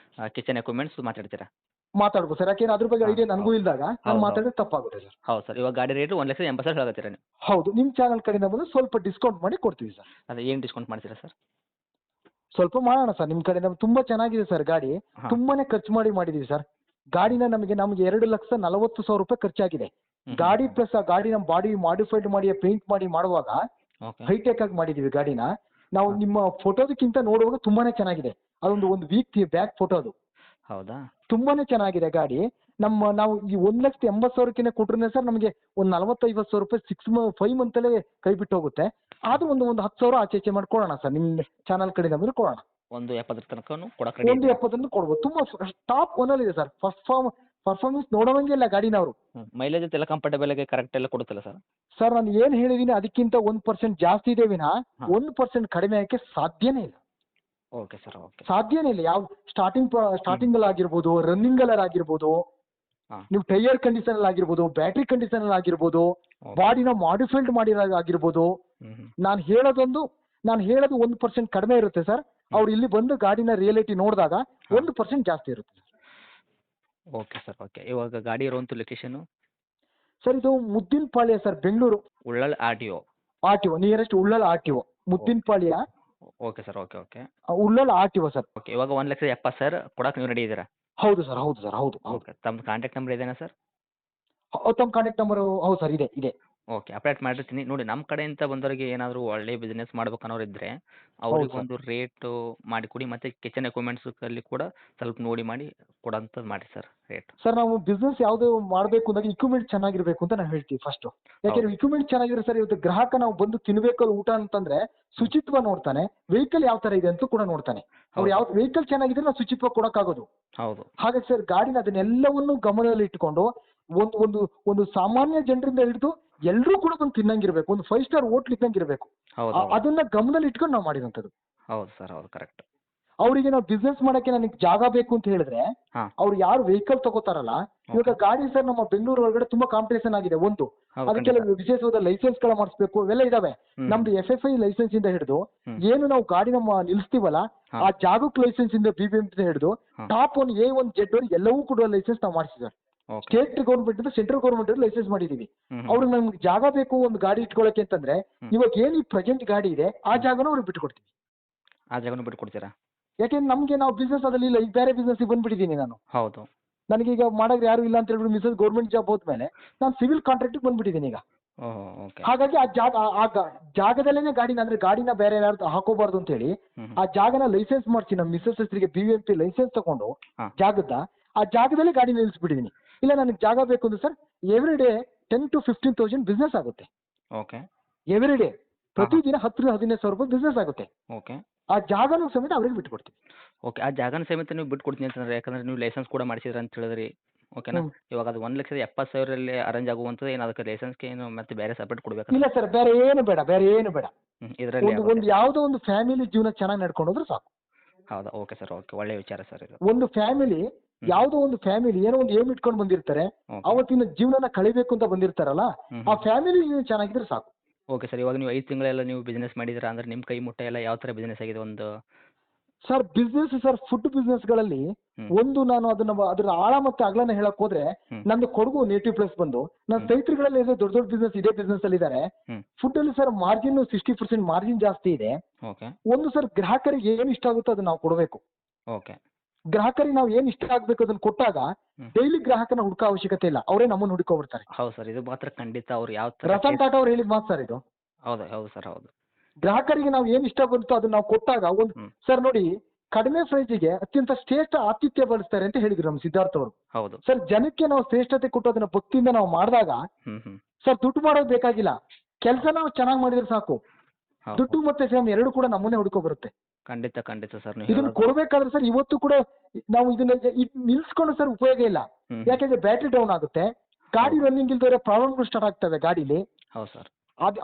ಕಿಚನ್ ಎಕ್ವಿಪ್ಮೆಂಟ್ಸ್ ಮಾತಾಡ್ತೀರಾ? ಮಾತಾಡ್ಬೋದು ಸರ್, ಯಾಕೆಂದ್ರೆ ಅದ್ರ ಬಗ್ಗೆ ಐಡಿಯಾ ನನಗೂ ಇಲ್ದಾಗ ನಾನು ಹೌದು. ಮಾತಾಡಿದ್ರೆ ತಪ್ಪಾಗುತ್ತೆ ಸರ್. ಹೌದು ಸರ್, ಇವಾಗ ಗಾಡಿ ರೇಟು 1,80,000 ಹೇಳತ್ತೀರಾ ನೀವು? ಹೌದು, ನಿಮ್ಮ ಚಾನಲ್ ಕಡೆಯಿಂದ ಬಂದು ಸ್ವಲ್ಪ ಡಿಸ್ಕೌಂಟ್ ಮಾಡಿ ಕೊಡ್ತೀವಿ ಸರ್. ಅದೇ ಏನು ಡಿಸ್ಕೌಂಟ್ ಮಾಡ್ತೀರಾ ಸರ್? ಸ್ವಲ್ಪ ಮಾಡೋಣ ಸರ್, ನಿಮ್ಮ ಕಡೆ ತುಂಬಾ ಚೆನ್ನಾಗಿದೆ ಸರ್ ಗಾಡಿ. ಹಾಂ. ತುಂಬಾನೇ ಖರ್ಚು ಮಾಡಿದೀವಿ ಸರ್ ಗಾಡಿನ. ನಮಗೆ 2,40,000 ರೂಪಾಯಿ ಖರ್ಚಾಗಿದೆ. ಗಾಡಿ ಪ್ಲಸ್ ಆ ಗಾಡಿ ನಮ್ಮ ಬಾಡಿ ಮಾಡಿಫೈಡ್ ಮಾಡಿ ಪೇಂಟ್ ಮಾಡಿ ಮಾಡುವಾಗ ಓಕೆ ಹೈಟೆಕ್ ಆಗಿ ಮಾಡಿದೀವಿ ಗಾಡಿನ. ನಾವು ನಿಮ್ಮ ಫೋಟೋದಕ್ಕಿಂತ ನೋಡುವಾಗ ತುಂಬಾನೇ ಚೆನ್ನಾಗಿದೆ. ಒಂದು ವೀಕ್ ಬ್ಯಾಕ್ ಫೋಟೋ ಅದು ಹೌದಾ? ತುಂಬಾನೇ ಚೆನ್ನಾಗಿದೆ ಗಾಡಿ. ನಾವು ಈ 1,80,000 ಕೊಟ್ರೆ ಸರ್ ನಮಗೆ ಒಂದು 40,000-50,000 ರೂಪಾಯಿ 5 ಮಂತಲ್ಲೇ ಕೈ ಬಿಟ್ಟು ಹೋಗುತ್ತೆ. ಆದ್ರೂ ಒಂದು 10,000 ಆಚೆ ಈಚೆ ಮಾಡಿ ಕೊಡೋಣ ಸರ್, ನಿಮ್ಮ ಚಾನಲ್ ಕಡೆಯಿಂದ ಬಂದ್ರೆ ಕೊಡೋಣ. 1,70,000 ತನಕನೂ ಕೊಡಕ್ಕೆ ರೆಡಿ? 1,70,000 ಕೊಡ್ಬೋದು. ತುಂಬಾ ಟಾಪ್ ಒನ್ ಇದೆ ಸರ್. ಪರ್ಫಾರ್ಮೆನ್ಸ್ ನೋಡೋವಂಗೆ ಇಲ್ಲ ಗಾಡಿನ ಅವರು. ಮೈಲೇಜ್ ಎಲ್ಲ ಕಂಫರ್ಟಬಲ್ ಆಗಿ ಕರೆಕ್ಟ್ ಎಲ್ಲ ಕೊಡುತ್ತಲ್ಲ ಸರ್? ಸರ್ ನಾನು ಏನು ಹೇಳಿದೀನಿ ಅದಕ್ಕಿಂತ 1% ಜಾಸ್ತಿ ಇದೆ ವಿನಃ ಹಾಂ. 1% ಕಡಿಮೆ ಆಗಕ್ಕೆ ಸಾಧ್ಯನೇ ಇಲ್ಲ. ಓಕೆ ಸರ್ ಓಕೆ ಸಾಧ್ಯನೇ ಇಲ್ಲ. ಯಾವ ಸ್ಟಾರ್ಟಿಂಗ್ ಅಲ್ಲಿ ಆಗಿರ್ಬೋದು, ರನ್ನಿಂಗ್ ಅಲ್ಲಿ ಆಗಿರ್ಬೋದು, ಹಾಂ. ನೀವು ಟೈರ್ ಕಂಡೀಷನ್ ಅಲ್ಲಿ ಆಗಿರ್ಬೋದು, ಬ್ಯಾಟ್ರಿ ಕಂಡೀಷನ್ ಅಲ್ಲಿ ಆಗಿರ್ಬೋದು, ಓಕೆ. ಬಾಡಿನ ಮಾಡಿಫೈಡ್ ಮಾಡಿರೋ ಆಗಿರ್ಬೋದು. ಹ್ಞೂ ನಾನು ಹೇಳೋದು 1% ಕಡಿಮೆ ಇರುತ್ತೆ ಸರ್. ಅವ್ರು ಇಲ್ಲಿ ಬಂದು ಗಾಡಿನ ರಿಯಾಲಿಟಿ ನೋಡಿದಾಗ 1% ಜಾಸ್ತಿ ಇರುತ್ತೆ ಓಕೆ ಸರ್ ಓಕೆ. ಇವಾಗ ಗಾಡಿ ಇರುವಂಥ ಲೊಕೇಶನು? ಸರ್ ಇದು Muddinapalya sir, Bengaluru. Ullal R T O? RTO nearest Ullal RTO, Muddinapalya okay sir okay okay Ullal RTO sir. Okay. ಇವಾಗ 1,70,000 ಕೊಡಕ್ಕೆ ನೀವು ರೆಡಿ ಇದ್ದೀರಾ? ಹೌದು ಸರ್, ಹೌದು ಸರ್, ಹೌದು. ಓಕೆ. ತಮ್ಮ ಕಾಂಟ್ಯಾಕ್ಟ್ ನಂಬರ್ ಇದೇನಾ ಸರ್? ತಮ್ಮ ಕಾಂಟ್ಯಾಕ್ಟ್ ನಂಬರ್? ಹೌದು ಸರ್, ಇದೆ. ಓಕೆ, ಅಪ್ಡೇಟ್ ಮಾಡಿರ್ತೀನಿ ನೋಡಿ. ನಮ್ಮ ಕಡೆಯಿಂದ ಬಂದವರಿಗೆ ಏನಾದರೂ ಒಳ್ಳೆ ಬಿಸ್ನೆಸ್ ಮಾಡ್ಬೇಕನ್ನೋರು ಇದ್ದರೆ ಅವ್ರಿಗೆ ಸರ್. ಒಂದು ರೇಟು ಮಾಡಿಕೊಡಿ, ಮತ್ತು ಕಿಚನ್ ಎಕ್ವಿಪ್ಮೆಂಟ್ಸಲ್ಲಿ ಕೂಡ ಸ್ವಲ್ಪ ನೋಡಿ ಮಾಡಿ ಕೊಡೋಂಥದ್ದು ಮಾಡಿ ಸರ್ ರೇಟ್. ಸರ್ ನಾವು ಬಿಸ್ನೆಸ್ ಯಾವುದು ಮಾಡಬೇಕು ಅಂದಾಗ ಇಕ್ವಿಪ್ಮೆಂಟ್ ಚೆನ್ನಾಗಿರ್ಬೇಕು ಅಂತ ನಾವು ಹೇಳ್ತೀವಿ ಫಸ್ಟ್. ಯಾಕೆಂದ್ರೆ ಇಕ್ವಿಪ್ಮೆಂಟ್ ಚೆನ್ನಾಗಿದ್ರೆ ಸರ್, ಇವತ್ತು ಗ್ರಾಹಕ ನಾವು ಬಂದು ತಿನ್ಬೇಕು ಊಟ ಅಂತಂದ್ರೆ ಶುಚಿತ್ವ ನೋಡ್ತಾನೆ, ವೆಹಿಕಲ್ ಯಾವ ತರ ಇದೆ ಅಂತ ಕೂಡ ನೋಡ್ತಾನೆ. ಅವ್ರು ಯಾವ ವೆಹಿಕಲ್ ಚೆನ್ನಾಗಿದ್ರೆ ನಾವು ಶುಚಿತ್ವ ಕೊಡಕ್ಕಾಗೋದು. ಹೌದು. ಹಾಗಾಗಿ ಸರ್ ಗಾಡಿನ ಅದನ್ನೆಲ್ಲವನ್ನು ಗಮನದಲ್ಲಿ ಇಟ್ಟುಕೊಂಡು ಒಂದು ಸಾಮಾನ್ಯ ಜನರಿಂದ ಹಿಡಿದು ಎಲ್ಲರೂ ಕೂಡ ಬಂದು ತಿನ್ನಂಗಿರ್ಬೇಕು, ಒಂದು 5 ಸ್ಟಾರ್ ಹೋಟ್ಲ್ ಇದ್ದಂಗಿರ್ಬೇಕು. ಹೌದು ಅದನ್ನ ಗಮನದಲ್ಲಿ ಇಟ್ಕೊಂಡು ನಾವು ಮಾಡಿದಂಥದ್ದು. ಹೌದು ಸರ್, ಹೌದು ಕರೆಕ್ಟ್. ಅವರಿಗೆ ನಾವು ಬಿಸ್ನೆಸ್ ಮಾಡಕ್ಕೆ ನನಗೆ ಜಾಗ ಬೇಕು ಅಂತ ಹೇಳಿದ್ರೆ ಹಾಂ. ಅವ್ರು ಯಾರು ವೆಹಿಕಲ್ ತಗೋತಾರಲ್ಲ, ಇವಾಗ ಗಾಡಿ ಸರ್ ನಮ್ಮ ಬೆಂಗಳೂರು ಒಳಗಡೆ ತುಂಬಾ ಕಾಂಪಿಟೇಷನ್ ಆಗಿದೆ. ಹೌದು, ಅದಕ್ಕೆಲ್ಲ ವಿಶೇಷವಾದ ಲೈಸೆನ್ಸ್ ಗಳ ಮಾಡಿಸ್ಬೇಕು, ಇವೆಲ್ಲ ಇದಾವೆ. ನಮ್ದು FFI ಲೈಸೆನ್ಸ್ ಇಂದ ಹಿಡಿದು ಏನು ನಾವು ಗಾಡಿ ನಮ್ಮ ನಿಲ್ಲಿಸ್ತೀವಲ್ಲ ಆ ಜಾಗಕ್ಕೆ ಲೈಸೆನ್ಸ್ ಇಂದ BBMP ಹಿಡಿದು ಟಾಪ್ 1 A1 Z ಎಲ್ಲವೂ ಕೂಡ ಲೈಸೆನ್ಸ್ ನಾವು ಮಾಡಿಸಿದ್ವಿ ಸರ್. ಸ್ಟೇಟ್ ಗೌರ್ಮೆಂಟ್ ಇಂದ ಸೆಂಟ್ರಲ್ ಗೌರ್ಮೆಂಟ್ ಲೈಸೆನ್ಸ್ ಮಾಡಿದೀವಿ. ಅವ್ರಿಗೆ ನಮ್ಗೆ ಜಾಗ ಬೇಕು ಒಂದು ಗಾಡಿ ಇಟ್ಕೊಳಕ್ಕೆ ಅಂತಂದ್ರೆ ಇವಾಗ ಏನು ಈ ಪ್ರೆಸೆಂಟ್ ಗಾಡಿ ಇದೆ ಆ ಜಾಗನೂ ಅವ್ರಿಗೆ ಬಿಟ್ಕೊಡ್ತೀವಿ. ಆ ಜಾಗನೂ ಬಿಟ್ಕೊಡ್ತೀರಾ? ಯಾಕೆಂದ್ರೆ ನಮ್ಗೆ ನಾವು ಬಿಸ್ನೆಸ್ ಅದಲ್ಲಿ ಇಲ್ಲ, ಈಗ ಬೇರೆ ಬಿಸ್ನೆಸ್ ಬಂದ್ಬಿಟ್ಟಿದ್ದೀನಿ ನಾನು. ಹೌದು. ನನಗೀಗ ಮಾಡೋರು ಯಾರು ಇಲ್ಲ ಅಂತ ಹೇಳ್ಬಿಟ್ಟು ಮಿಸಸ್ ಗೌರ್ಮೆಂಟ್ ಜಾಬ್ ಹೋದ್ಮೇಲೆ ನಾನು ಸಿವಿಲ್ ಕಾಂಟ್ರಾಕ್ಟ್ ಬಂದ್ಬಿಟ್ಟಿದ್ದೀನಿ ಈಗ. ಓಕೆ. ಹಾಗಾಗಿ ಆ ಜಾಗದಲ್ಲೇನೆ ಗಾಡಿನ, ಅಂದ್ರೆ ಗಾಡಿನ ಬೇರೆ ಯಾರು ಹಾಕೋಬಾರ್ದು ಅಂತ ಹೇಳಿ ಆ ಜಾಗನ ಲೈಸೆನ್ಸ್ ಮಾಡಿಸಿ ನಮ್ಮ ಮಿಸಸ್ ಹೆಸರಿಗೆ BBMP ಲೈಸೆನ್ಸ್ ತಗೊಂಡು ಆ ಜಾಗದಲ್ಲೇ ಗಾಡಿ ನಿಲ್ಲಿಸ್ಬಿಟ್ಟಿದ್ದೀನಿ. ಇಲ್ಲ ನನಗೆ ಜಾಗ ಬೇಕು ಅಂದ್ರೆ sir every day 10,000 to 15,000 business ಆಗುತ್ತೆ. ಓಕೆ. ಎವ್ರಿ ಡೇ ಪ್ರತಿದಿನ 10,000-15,000 ರೂಪಾಯಿ ಬಿಸ್ನೆಸ್ ಆಗುತ್ತೆ. ಓಕೆ. ಆ ಜಾಗನೂ ಸಮೇತ ಅವ್ರಿಗೆ ಬಿಟ್ಕೊಡ್ತೀವಿ. ಓಕೆ, ಆ ಜಾಗನ ಸಮೇತ ನೀವು ಬಿಟ್ಕೊಡ್ತೀನಿ ಅಂತಂದ್ರೆ, ಯಾಕಂದ್ರೆ ನೀವು ಲೈಸೆನ್ಸ್ ಕೂಡ ಮಾಡಿಸಿದ್ರೆ ಅಂತ ಹೇಳಿದ್ರಿ. ಓಕೆನಾ? ಇವಾಗ ಅದು 1,70,000 ಅರೇಂಜ್ ಆಗುವಂಥದ್ದು ಏನು ಅದಕ್ಕೆ ಲೈಸೆನ್ಸ್ಗೆ ಏನು ಮತ್ತೆ ಬೇರೆ ಸಪ್ರೇಟ್ ಕೊಡಬೇಕು? ಇಲ್ಲ ಸರ್, ಬೇರೆ ಏನು ಬೇಡ. ಇದರಲ್ಲಿ ಒಂದು ಯಾವುದೋ ಒಂದು ಫ್ಯಾಮಿಲಿ ಜೀವನ ಚೆನ್ನಾಗಿ ನಡ್ಕೊಂಡು ಹೋದ್ರೆ ಸಾಕು. ಹೌದಾ? ಓಕೆ ಸರ್ ಓಕೆ, ಒಳ್ಳೆ ವಿಚಾರ ಸರ್ ಇದು. ಒಂದು ಫ್ಯಾಮಿಲಿ, ಯಾವುದೋ ಒಂದು ಫ್ಯಾಮಿಲಿ ಏನೋ ಒಂದು ಏಮ್ ಇಟ್ಕೊಂಡು ಬಂದಿರ್ತಾರೆ, ಅವತ್ತಿನ ಜೀವನನ ಕಳಿಬೇಕು ಅಂತ ಬಂದಿರ್ತಾರಲ್ಲ, ಆ ಫ್ಯಾಮಿಲಿ ಚೆನ್ನಾಗಿದ್ರೆ ಸಾಕು. ಓಕೆ ಸರ್, ಇವಾಗ ನೀವು 5 ತಿಂಗಳೆಲ್ಲ ನೀವು ಬಿಸ್ನೆಸ್ ಮಾಡಿದ್ದೀರಾ ಅಂದ್ರೆ ನಿಮ್ಮ ಕೈ ಮುಟ್ಟ ಎಲ್ಲ ಯಾವ ಥರ ಬಿಸ್ನೆಸ್ ಆಗಿದೆ ಒಂದು? ಸರ್ ಬಿಸ್ನೆಸ್ ಸರ್, ಫುಡ್ ಬಿಸ್ನೆಸ್ಗಳಲ್ಲಿ ಒಂದು ನಾನು ಅದರ ಆಳ ಮತ್ತೆ ಅಗಲನ ಹೇಳಕ್ ಹೋದ್ರೆ ನಂದು ಕೊಡಗು ನೇಟಿವ್ ಪ್ಲೇಸ್ ಬಂದು ನನ್ನ ಸ್ನೇಹಿತರುಗಳಲ್ಲಿ ದೊಡ್ಡ ಬಿಸ್ನೆಸ್ ಇದೇ ಬಿಸ್ನೆಸ್ ಅಲ್ಲಿ ಇದ್ದಾರೆ. ಫುಡ್ ಅಲ್ಲಿ ಸರ್ ಮಾರ್ಜಿನ್ 60% ಮಾರ್ಜಿನ್ ಜಾಸ್ತಿ ಇದೆ. ಓಕೆ. ಒಂದು ಸರ್ ಗ್ರಾಹಕರಿಗೆ ಏನು ಇಷ್ಟ ಆಗುತ್ತೋ ಅದು ನಾವು ಕೊಡಬೇಕು. ಓಕೆ. ಗ್ರಾಹಕರಿಗೆ ನಾವು ಏನ್ ಇಷ್ಟ ಆಗ್ಬೇಕು ಅದನ್ನ ಕೊಟ್ಟಾಗ ಹ್ಮ್. ಡೈಲಿ ಗ್ರಾಹಕನ ಹುಡುಕೋ ಅವಶ್ಯಕತೆ ಇಲ್ಲ, ಅವರೇ ನಮ್ಮನ್ನ ಹುಡುಕೋ ಬರ್ತಾರೆ. ಹೌದು ಸರ್, ಇದು ಮಾತ್ರ ಖಂಡಿತ ಅವ್ರು ಯಾವ ಥರ ರತನ್ ಟಾಟಾ ಅವ್ರು ಹೇಳಿದ ಮಾತು ಸರ್ ಇದು. ಹೌದು ಹೌದು ಸರ್, ಹೌದು. ಗ್ರಾಹಕರಿಗೆ ನಾವು ಏನ್ ಇಷ್ಟ ಬಂತು ಅದನ್ನ ನಾವು ಕೊಟ್ಟಾಗ ಒಂದು ಹ್ಮ್. ಸರ್ ನೋಡಿ, ಕಡಿಮೆ ಪ್ರೈಸಿಗೆ ಅತ್ಯಂತ ಶ್ರೇಷ್ಠ ಆತಿಥ್ಯ ಬಳಸ್ತಾರೆ ಅಂತ ಹೇಳಿದ್ರು ನಮ್ಮ ಸಿದ್ಧಾರ್ಥ ಅವರು. ಹೌದು. ಸರ್ ಜನಕ್ಕೆ ನಾವು ಶ್ರೇಷ್ಠತೆ ಕೊಟ್ಟು ಅದನ್ನ ಭಕ್ತಿಯಿಂದ ನಾವು ಮಾಡಿದಾಗ ಹ್ಮ್ ಹ್ಮ್. ಸರ್ ದುಡ್ಡು ಮಾಡೋದು ಬೇಕಾಗಿಲ್ಲ, ಕೆಲಸ ನಾವು ಚೆನ್ನಾಗಿ ಮಾಡಿದ್ರೆ ಸಾಕು. ಹೌದು. ದುಡ್ಡು ಮತ್ತೆ ಸೇಮ್ ಎರಡು ಕೂಡ ನಮ್ಮನ್ನೇ ಹುಡುಕೋ ಬರುತ್ತೆ. ಖಂಡಿತ ಖಂಡಿತ ಸರ್, ನೀವು ಇದನ್ನ ಹೇಳೋದು. ಕೊಡ್ಬೇಕಾದ್ರೆ ಸರ್ ಇವತ್ತು ಕೂಡ ನಾವು ಇದನ್ನ ನಿಲ್ಸ್ಕೊಂಡು ಸರ್ ಉಪಯೋಗ ಇಲ್ಲ. ಹ್ಮ್. ಯಾಕೆಂದ್ರೆ ಬ್ಯಾಟ್ರಿ ಡೌನ್ ಆಗುತ್ತೆ, ಗಾಡಿ ರನ್ನಿಂಗ್ ಇಲ್ದವ್ರೆ ಪ್ರಾಬ್ಲಮ್ಗಳು ಸ್ಟಾರ್ಟ್ ಆಗ್ತವೆ ಗಾಡಿಲಿ. ಹೌದು ಸರ್.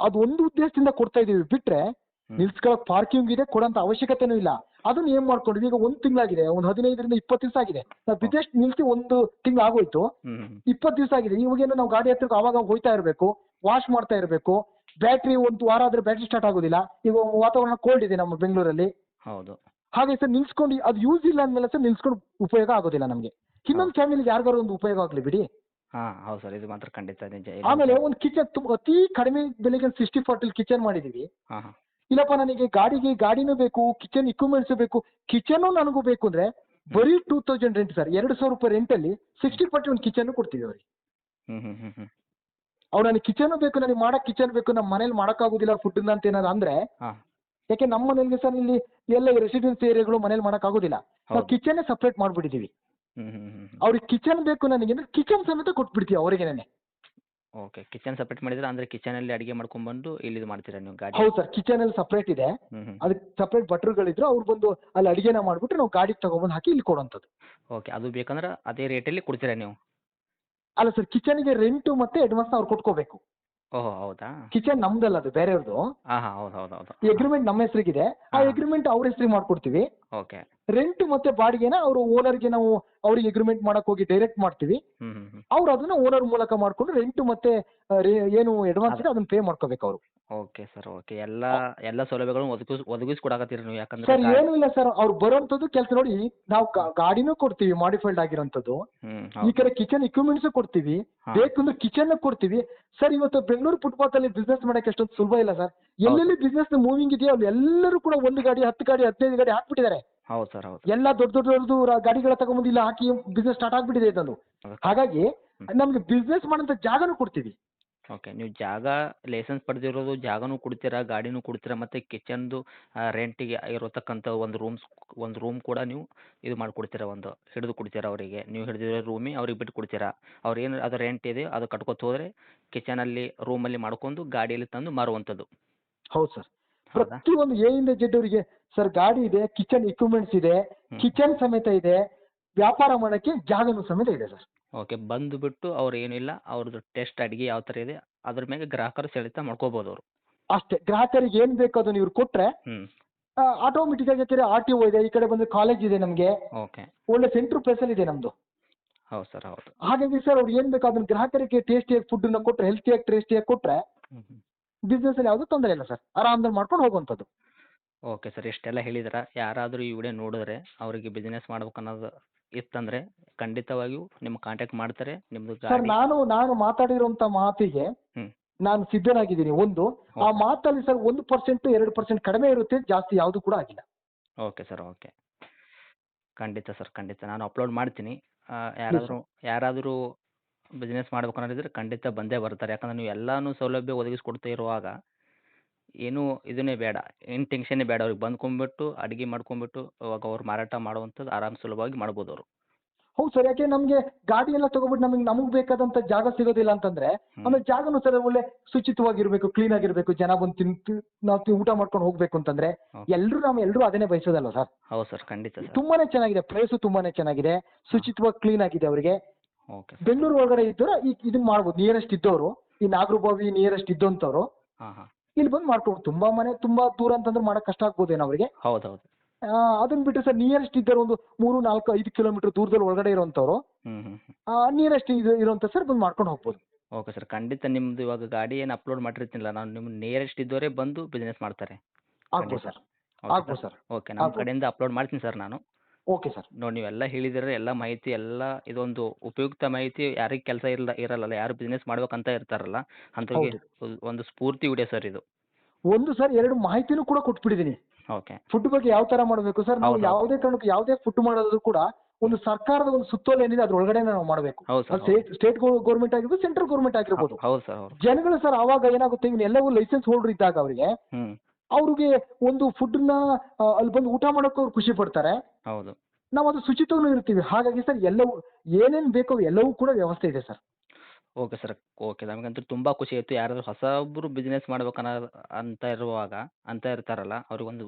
ಅದು ಒಂದು ಉದ್ದೇಶದಿಂದ ಕೊಡ್ತಾ ಇದೀವಿ, ಬಿಟ್ರೆ ಹ್ಮ್. ನಿಲ್ಸ್ಕೊಳಕ್ ಪಾರ್ಕಿಂಗ್ ಇದೆ, ಕೊಡೋಂತ ಅವಶ್ಯಕತೆನೂ ಇಲ್ಲ. ಅದನ್ನ ಏನ್ ಮಾಡ್ಕೊಂಡಿದ್ವಿ, ಈಗ 1 ತಿಂಗಳಾಗಿದೆ, ಒಂದು 15ರಿಂದ 20 ದಿವಸ ಆಗಿದೆ ನಾವು ವಿದೇಶ ನಿಲ್ಸಿ, 1 ತಿಂಗಳು ಆಗೋಯ್ತು, ಹ್ಮ್ ಹ್ಮ್. 20 ದಿವಸ ಆಗಿದೆ. ಇವಾಗೇನು ನಾವು ಗಾಡಿ ಹತ್ರಕ್ಕೆ ಆವಾಗ ಹೋಯ್ತಾ ಇರಬೇಕು, ವಾಶ್ ಮಾಡ್ತಾ ಇರಬೇಕು. ಬ್ಯಾಟ್ರಿ 1 ವಾರ ಆದ್ರೆ ಬ್ಯಾಟ್ರಿ ಸ್ಟಾರ್ಟ್ ಆಗೋದಿಲ್ಲ. ಈಗ ವಾತಾವರಣ ಕೋಲ್ಡ್ ಇದೆ ನಮ್ಮ ಬೆಂಗಳೂರಲ್ಲಿ. ಹೌದು. ಹಾಗೆ ಸರ್ ನಿಲ್ಸ್ಕೊಂಡು ಅದು ಯೂಸ್ ಇಲ್ಲ ಅಂದ್ಮೇಲೆ ಸರ್ ನಿಲ್ಸ್ಕೊಂಡು ಉಪಯೋಗ ಆಗೋದಿಲ್ಲ ನಮಗೆ. ಇನ್ನೊಂದು ಫ್ಯಾಮಿಲಿಗೆ ಯಾರಿಗಾರು ಒಂದು ಉಪಯೋಗ ಆಗ್ಲಿ ಬಿಡಿ. ಹಾ ಹೌದು ಸರ್, ಇದು ಮಾತ್ರ ಖಂಡಿತ ನಿಜ. ಆಮೇಲೆ ಒಂದು ಕಿಚನ್ ಅತಿ ಕಡಿಮೆ ಬೆಲೆಗೆ 60-40 ಕಿಚನ್ ಮಾಡಿದೀವಿ. ಹಾ ಹಾ. ಇಲ್ಲಪ್ಪ ನನಗೆ ಗಾಡಿನೂ ಬೇಕು, ಕಿಚನ್ ಇಕ್ವಿಪ್ಮೆಂಟ್ಸ್ ಬೇಕು, ಕಿಚನ್ ನನಗೂ ಬೇಕು ಅಂದ್ರೆ ಬರೀ 2000 ರೆಂಟ್ ಸರ್. 2000 ರೂಪಾಯಿ ರೆಂಟ್ ಅಲ್ಲಿ 60-40 ಒಂದು ಕಿಚನ್ ಕೊಡ್ತೀವಿ ಅವ್ರಿಗೆ. ಹ್ಮ್ ಹ್ಮ್ ಹ್ಮ್ ಹ್ಮ್. ಅವ್ರು ನನಗೆ ಕಿಚನ್ ಬೇಕು, ನನಗೆ ಮಾಡಕ್ ಕಿಚನ್ ಬೇಕು, ನಮ್ಮ ಮನೇಲಿ ಮಾಡಕ್ಕಾಗೋದಿಲ್ಲ ಫುಡ್ ಅಂತ ಏನಾದ್ರು ಅಂದ್ರೆ, ಹಾ. ಯಾಕೆ ನಮ್ಮ ಮನೇಲಿ ಸರ್ ಇಲ್ಲಿ ಎಲ್ಲ ರೆಸಿಡೆನ್ಸಿ ಏರಿಯಾಗಳು ಮನೇಲಿ ಮಾಡಕ್ಕಾಗೋದಿಲ್ಲ, ನಾವು ಹೌದು. ಕಿಚನ್ ಸಪ್ರೇಟ್ ಮಾಡ್ಬಿಟ್ಟಿದೀವಿ. ಹ್ಮ್ ಹ್ಮ್ ಹ್ಮ್ ಹ್ಮ್. ಅವ್ರಿಗೆ ಕಿಚನ್ ಬೇಕು ನನಗೆ ಅಂದ್ರೆ ಕಿಚನ್ ಸಮೇತ ಕೊಟ್ಬಿಡ್ತೀವಿ ಅವ್ರಿಗೇನೆ. ಓಕೆ, ಕಿಚನ್ ಸಪ್ರೇಟ್ ಮಾಡಿದ್ರೆ ಅಂದ್ರೆ ಕಿಚನಲ್ಲಿ ಅಡಿಗೆ ಮಾಡ್ಕೊಂಡ್ಬಂದು ಇಲ್ಲಿ ಇದು ಮಾಡ್ತೀರಾ ನೀವು ಗಾಡಿ? ಹೌದು ಸರ್, ಕಿಚನ್ ಅಲ್ಲಿ ಸಪ್ರೇಟ್ ಇದೆ, ಹ್ಮ್ ಹ್ಮ್. ಅದಕ್ಕೆ ಸಪ್ರೇಟ್ ಭಟ್ರುಗಳಿದ್ರು, ಅವ್ರು ಬಂದು ಅಲ್ಲಿ ಅಡಿಗೆನ ಮಾಡ್ಬಿಟ್ಟು ನಾವು ಗಾಡಿಗೆ ತಗೊಂಡ್ಬಂದು ಹಾಕಿ ಇಲ್ಲಿ ಕೊಡುವಂಥದ್ದು. ಓಕೆ, ಅದು ಬೇಕಂದ್ರೆ ಅದೇ ರೇಟಲ್ಲಿ ಕೊಡ್ತೀರಾ ನೀವು? ಅಲ್ಲ ಸರ್, ಕಿಚನ್ಗೆ ರೆಂಟು ಮತ್ತೆ ಅಡ್ವಾನ್ಸ್ ಅವ್ರು ಕೊಟ್ಕೋಬೇಕು. ಓಹೋ, ಹೌದಾ? ಕಿಚನ್ ನಮ್ದಲ್ಲ, ಅದು ಬೇರೆಯವ್ರದ್ದು. ಹಾ ಹಾ, ಹೌದು ಹೌದು ಹೌದು. ಅಗ್ರಿಮೆಂಟ್ ನಮ್ಮ ಹೆಸರಿಗಿದೆ, ಆ ಹಾ. ಅಗ್ರಿಮೆಂಟ್ ಅವ್ರ ಹೆಸರಿಗೆ ಮಾಡ್ಕೊಡ್ತೀವಿ. ಓಕೆ. ರೆಂಟ್ ಮತ್ತೆ ಬಾಡಿಗೆನ ಅವರು ಓನರ್ಗೆ ನಾವು ಅವ್ರಿಗೆ ಅಗ್ರಿಮೆಂಟ್ ಮಾಡಕ್ ಹೋಗಿ ಡೈರೆಕ್ಟ್ ಮಾಡ್ತೀವಿ. ಹ್ಮ್ ಹ್ಮ್ ಹ್ಮ್. ಅವ್ರು ಅದನ್ನ ಓನರ್ ಮೂಲಕ ಮಾಡ್ಕೊಂಡು ರೆಂಟ್ ಮತ್ತೆ ಏನು ಅಡ್ವಾನ್ಸ್ ಇದೆ ಅದನ್ನ ಪೇ ಮಾಡ್ಕೋಬೇಕು ಅವರು. Okay sir, okay. ಎಲ್ಲ ಸೌಲಭ್ಯಗಳನ್ನು ಒದಗಿಸ್ಕೊಡಕತ್ತೀರಿ ನೀವು, ಯಾಕಂದ್ರೆ ಸರ್ ಏನು ಇಲ್ಲ ಸರ್, ಅವ್ರು ಬರೋಂಥದ್ದು ಕೆಲಸ ನೋಡಿ, ನಾವು ಗಾಡಿನೂ ಕೊಡ್ತೀವಿ ಮಾಡಿಫೈಡ್ ಆಗಿರೋಂಥದ್ದು, ಹ್ಮ್ ಈ ಹೌದು. ಕಡೆ ಕಿಚನ್ ಇಕ್ವಿಪ್ಮೆಂಟ್ಸ್ ಕೊಡ್ತೀವಿ, ಹಾ. ಬೇಕಂದ್ರೆ ಕಿಚನ್ ಕೊಡ್ತೀವಿ. ಸರ್ ಇವತ್ತು ಬೆಂಗಳೂರು ಫುಟ್ಪಾತ್ ಅಲ್ಲಿ ಬಿಸ್ನೆಸ್ ಮಾಡಕ್ಕೆ ಅಷ್ಟೊಂದು ಸುಲಭ ಇಲ್ಲ ಸರ್. ಎಲ್ಲೆಲ್ಲಿ ಬಿಸ್ನೆಸ್ ಮೂವಿಂಗ್ ಇದೆಯೋ ಅಲ್ಲಿ ಎಲ್ಲರೂ ಕೂಡ 1 ಗಾಡಿ 10 ಗಾಡಿ 15 ಗಾಡಿ ಹಾಕ್ಬಿಟ್ಟಿದ್ದಾರೆ. ಹೌದು ಸರ್, ಹೌದು. ಎಲ್ಲ ದೊಡ್ಡ ಗಾಡಿಗಳ ತಗೊಂಬಂದು ಇಲ್ಲ ಹಾಕಿ ಬಿಸ್ನೆಸ್ ಸ್ಟಾರ್ಟ್ ಆಗ್ಬಿಟ್ಟಿದೆ ಇದೊಂದು. ಹಾಗಾಗಿ ನಮ್ಗೆ ಬಿಸ್ನೆಸ್ ಮಾಡೋಂಥ ಜಾಗನೂ ಕೊಡ್ತೀವಿ. ಓಕೆ, ನೀವು ಜಾಗ ಲೈಸೆನ್ಸ್ ಪಡೆದಿರೋದು ಜಾಗನೂ ಕೊಡ್ತೀರಾ, ಗಾಡಿನೂ ಕೊಡ್ತೀರಾ, ಮತ್ತು ಕಿಚನ್ದು ರೆಂಟಿಗೆ ಇರತಕ್ಕಂಥ ಒಂದು ರೂಮ್ ಕೂಡ ನೀವು ಇದು ಮಾಡಿಕೊಡ್ತೀರಾ, ಒಂದು ಹಿಡಿದು ಕೊಡ್ತೀರಾ ಅವರಿಗೆ. ನೀವು ಹಿಡಿದಿರೋ ರೂಮಿ ಅವ್ರಿಗೆ ಬಿಟ್ಟು ಕೊಡ್ತೀರಾ. ಅವ್ರು ಏನು ಅದು ರೆಂಟ್ ಇದೆ ಅದು ಕಟ್ಕೊತ ಹೋದರೆ ಕಿಚನಲ್ಲಿ ರೂಮಲ್ಲಿ ಮಾಡ್ಕೊಂಡು ಗಾಡಿಯಲ್ಲಿ ತಂದು ಮಾರುವಂಥದ್ದು. ಹೌದು ಸರ್, ಹೌದಾ? ಪ್ರತಿಯೊಂದು ಎ ಇಂದ ಜೆಡ್ ಅವರಿಗೆ ಸರ್ ಗಾಡಿ ಇದೆ, ಕಿಚನ್ ಇಕ್ವಿಪ್ಮೆಂಟ್ಸ್ ಇದೆ, ಕಿಚನ್ ಸಮೇತ ಇದೆ, ವ್ಯಾಪಾರ ಮಾಡೋಕ್ಕೆ ಜಾಗನೂ ಸಮೇತ ಇದೆ ಸರ್. ಓಕೆ, ಬಂದುಬಿಟ್ಟು ಅವ್ರು ಏನಿಲ್ಲ ಅವ್ರದ್ದು ಟೇಸ್ಟ್ ಅಡುಗೆ ಯಾವ ಥರ ಇದೆ ಅದ್ರ ಮೇಲೆ ಗ್ರಾಹಕರು ಸೆಳೆತ ಮಾಡ್ಕೋಬೋದು ಅವರು. ಅಷ್ಟೇ, ಗ್ರಾಹಕರಿಗೆ ಏನ್ ಬೇಕು ಅದನ್ನ ಇವ್ರು ಕೊಟ್ರೆ ಹ್ಞೂ. ಆಟೋಮೆಟಿಕ್ ಆಗಿ RTO ಇದೆ, ಈ ಕಡೆ ಬಂದು ಕಾಲೇಜ್ ಇದೆ, ನಮಗೆ ಓಕೆ. ಒಳ್ಳೆ ಸೆಂಟ್ರ್ ಪ್ಲೇಸ್ ಅಲ್ಲಿ ಇದೆ ನಮ್ದು. ಹೌದು ಸರ್, ಹೌದು. ಹಾಗಾಗಿ ಸರ್ ಅವ್ರು ಏನ್ ಬೇಕು ಅದನ್ನ ಗ್ರಾಹಕರಿಗೆ ಟೇಸ್ಟಿಯಾಗಿ ಫುಡ್ ನ ಕೊಟ್ರೆ, ಹೆಲ್ತಿಯಾಗಿ ಟೇಸ್ಟಿಯಾಗಿ ಕೊಟ್ರೆ ಹ್ಞೂ ಹ್ಞೂ. ಬಿಸ್ನೆಸ್ ಅಲ್ಲಿ ಯಾವುದೂ ತೊಂದರೆ ಇಲ್ಲ ಸರ್, ಆರಾಮದಲ್ಲಿ ಮಾಡ್ಕೊಂಡು ಹೋಗುವಂಥದ್ದು. ಓಕೆ ಸರ್, ಇಷ್ಟೆಲ್ಲ ಹೇಳಿದ್ರ ಯಾರಾದರೂ ಈ ವಿಡಿಯೋ ನೋಡಿದ್ರೆ ಅವರಿಗೆ ಬಿಸ್ನೆಸ್ ಮಾಡ್ಬೇಕು ಅನ್ನೋದು ಇತ್ತಂದರೆ ಖಂಡಿತವಾಗಿಯೂ ನಿಮ್ಮ ಕಾಂಟ್ಯಾಕ್ಟ್ ಮಾಡ್ತಾರೆ. ನಿಮ್ಮದು ಸರ್ ಗಾಡಿ. ನಾನು ಮಾತಾಡಿರುವಂತ ಮಾತಿಗೆ ಹ್ಞೂ. ನಾನು ಸಿದ್ಧನಾಗಿದ್ದೀನಿ. ಆ ಮಾತಲ್ಲಿ ಸರ್ 1% 2% ಕಡಿಮೆ ಇರುತ್ತೆ, ಜಾಸ್ತಿ ಯಾವುದು ಕೂಡ ಆಗಿಲ್ಲ. Okay sir, okay. ಖಂಡಿತ ಸರ್, ಖಂಡಿತ ನಾನು ಅಪ್ಲೋಡ್ ಮಾಡ್ತೀನಿ. ಯಾರಾದರೂ ಬಿಸ್ನೆಸ್ ಮಾಡ್ಬೇಕು ಅನ್ನೋದಿದ್ರೆ ಖಂಡಿತ ಬಂದೇ ಬರ್ತಾರೆ. ಯಾಕಂದ್ರೆ ನೀವು ಎಲ್ಲಾನು ಸೌಲಭ್ಯ ಒದಗಿಸ್ಕೊಡ್ತಾ ಇರುವಾಗ ಏನೂ ಇದನ್ನೇ ಬೇಡ, ಏನು ಟೆನ್ಷನ್ನೇ ಬೇಡ. ಅವ್ರಿಗೆ ಬಂದ್ಕೊಂಡ್ಬಿಟ್ಟು ಅಡುಗೆ ಮಾಡ್ಕೊಂಡ್ಬಿಟ್ಟು ಅವಾಗ ಅವ್ರು ಮಾರಾಟ ಮಾಡುವಂಥದ್ದು ಆರಾಮ್ ಸುಲಭವಾಗಿ ಮಾಡ್ಬೋದು ಅವರು. ಹೌದು ಸರ್, ಯಾಕೆ ನಮ್ಗೆ ಗಾಡಿ ಎಲ್ಲ ತಗೊಬಿಟ್ಟು ನಮಗ್ ಬೇಕಾದಂತ ಜಾಗ ಸಿಗೋದಿಲ್ಲ ಅಂತಂದ್ರೆ, ಆಮೇಲೆ ಜಾಗನೂ ಸರ್ ಒಳ್ಳೆ ಶುಚಿತ್ವವಾಗಿರ್ಬೇಕು, ಕ್ಲೀನ್ ಆಗಿರ್ಬೇಕು, ಜನ ಬಂದು ತಿಂತು ನಾವು ಊಟ ಮಾಡ್ಕೊಂಡು ಹೋಗ್ಬೇಕು ಅಂತಂದ್ರೆ ನಾವೆಲ್ಲರೂ ಅದನ್ನೇ ಬಯಸೋದಲ್ಲ ಸರ್. ಹೌದು ಸರ್, ಖಂಡಿತ ಸರ್. ತುಂಬಾನೇ ಚೆನ್ನಾಗಿದೆ, ಪ್ಲೇಸು ತುಂಬಾನೇ ಚೆನ್ನಾಗಿದೆ, ಶುಚಿತ್ವ ಕ್ಲೀನ್ ಆಗಿದೆ. ಅವರಿಗೆ ಓಕೆ. ಬೆಂಗಳೂರು ಒಳಗಡೆ ಇದ್ದವರು ಇದನ್ನ ಮಾಡ್ಬೋದು, ನಿಯರೆಸ್ಟ್ ಇದ್ದವರು, ಈ ನಾಗರಬಾವಿ ನಿಯರೆಸ್ಟ್ ಇದ್ದಂಥವ್ರು ಹಾಂ ಹಾಂ. ಇಲ್ಲಿ ಬಂದು ಮಾಡ್ಕೊಬೋದು. ತುಂಬಾ ದೂರ ಅಂತಂದ್ರೆ ಮಾಡಕ್ ಕಷ್ಟ ಆಗ್ಬೋದೇನೋ ಅವರಿಗೆ. ಹೌದು ಹೌದು. ಅದನ್ನ ಬಿಟ್ಟು ಸರ್ ನಿಯರೆಸ್ಟ್ ಇದ್ದರು ಒಂದು 3, 4, 5 ಕಿಲೋಮೀಟರ್ ದೂರದಲ್ಲಿ ಒಳಗಡೆ ಇರುವಂತವ್ರು ಹ್ಞೂ ಹ್ಞೂ. ನಿಯರೆಸ್ಟ್ ಇರುವಂತ ಸರ್ ಬಂದು ಮಾಡ್ಕೊಂಡು ಹೋಗ್ಬೋದು. ಓಕೆ ಸರ್, ಖಂಡಿತ ನಿಮ್ಮದು ಇವಾಗ ಗಾಡಿ ಏನು ಅಪ್ಲೋಡ್ ಮಾಡಿರ್ತೀನಲ್ಲ, ನಾನು ನಿಮ್ಮ ನಿಯರೆಸ್ಟ್ ಇದ್ದವರೇ ಬಂದು ಬಿಸ್ನೆಸ್ ಮಾಡ್ತಾರೆ. ಆಗ್ಬೋದು ಸರ್, ಆಗ್ಬೋದು ಸರ್. ಓಕೆ, ನಮ್ಮ ಕಡೆಯಿಂದ ಅಪ್ಲೋಡ್ ಮಾಡ್ತೀನಿ ಸರ್ ನಾನು. Okay sir. ನೋಡಿ, ನೀವೆಲ್ಲ ಹೇಳಿದರೆ ಎಲ್ಲ ಮಾಹಿತಿ ಎಲ್ಲ ಇದೊಂದು ಉಪಯುಕ್ತ ಮಾಹಿತಿ. ಯಾರಿಗೆ ಕೆಲಸ ಇರಲ್ಲ, ಯಾರು ಬಿಸ್ನೆಸ್ ಮಾಡ್ಬೇಕಂತ ಇರ್ತಾರಲ್ಲ ಅಂಥವ್ರಿಗೆ ಒಂದು ಸ್ಫೂರ್ತಿ ವಿಡಿಯೋ ಸರ್ ಇದು. ಒಂದು ಸರ್ 2 ಮಾಹಿತಿನೂ ಕೂಡ ಕೊಟ್ಬಿಟ್ಟಿದ್ದೀನಿ. ಓಕೆ. ಫುಡ್ ಬಗ್ಗೆ ಯಾವ ತರ ಮಾಡಬೇಕು ಸರ್, ನಾವು ಹೌದು. ಯಾವುದೇ ಕಾರಣಕ್ಕೂ ಯಾವುದೇ ಫುಡ್ ಮಾಡೋದು ಕೂಡ ಒಂದು ಸರ್ಕಾರದ ಒಂದು ಸುತ್ತೋಲೆ ಏನಿದೆ ಅದ್ರೊಳಗಡೆ ನಾವು ಮಾಡಬೇಕು. ಹೌದು ಸರ್. ಸ್ಟೇಟ್ ಗೌರ್ಮೆಂಟ್ ಆಗಿರ್ಬೋದು, ಸೆಂಟ್ರಲ್ ಗೌರ್ಮೆಂಟ್ ಆಗಿರ್ಬೋದು. ಹೌದು ಸರ್. ಹೌದು. ಜನಗಳು ಸರ್ ಅವಾಗ ಏನಾಗುತ್ತೆ, ಇವ್ನು ಎಲ್ಲವೂ ಲೈಸೆನ್ಸ್ ಹೋಲ್ಡರ್ ಇದ್ದಾಗ ಅವರಿಗೆ ಹ್ಮ್. ಅವ್ರಿಗೆ ಒಂದು ಫುಡ್ನ ಅಲ್ಲಿ ಬಂದು ಊಟ ಮಾಡೋಕೆ ಅವ್ರು ಖುಷಿ ಪಡ್ತಾರೆ. ಹೌದು. ನಾವು ಅದು ಶುಚಿತ್ವನೂ ಇರ್ತೀವಿ. ಹಾಗಾಗಿ ಸರ್ ಎಲ್ಲವೂ ಏನೇನು ಬೇಕೋ ಎಲ್ಲವೂ ಕೂಡ ವ್ಯವಸ್ಥೆ ಇದೆ ಸರ್. Okay sir. ಓಕೆ, ನಮಗಂತೂ ತುಂಬ ಖುಷಿ ಆಯಿತು. ಯಾರಾದರೂ ಹೊಸಬ್ರು ಬಿಸ್ನೆಸ್ ಅಂತ ಇರ್ತಾರಲ್ಲ, ಅವ್ರಿಗೊಂದು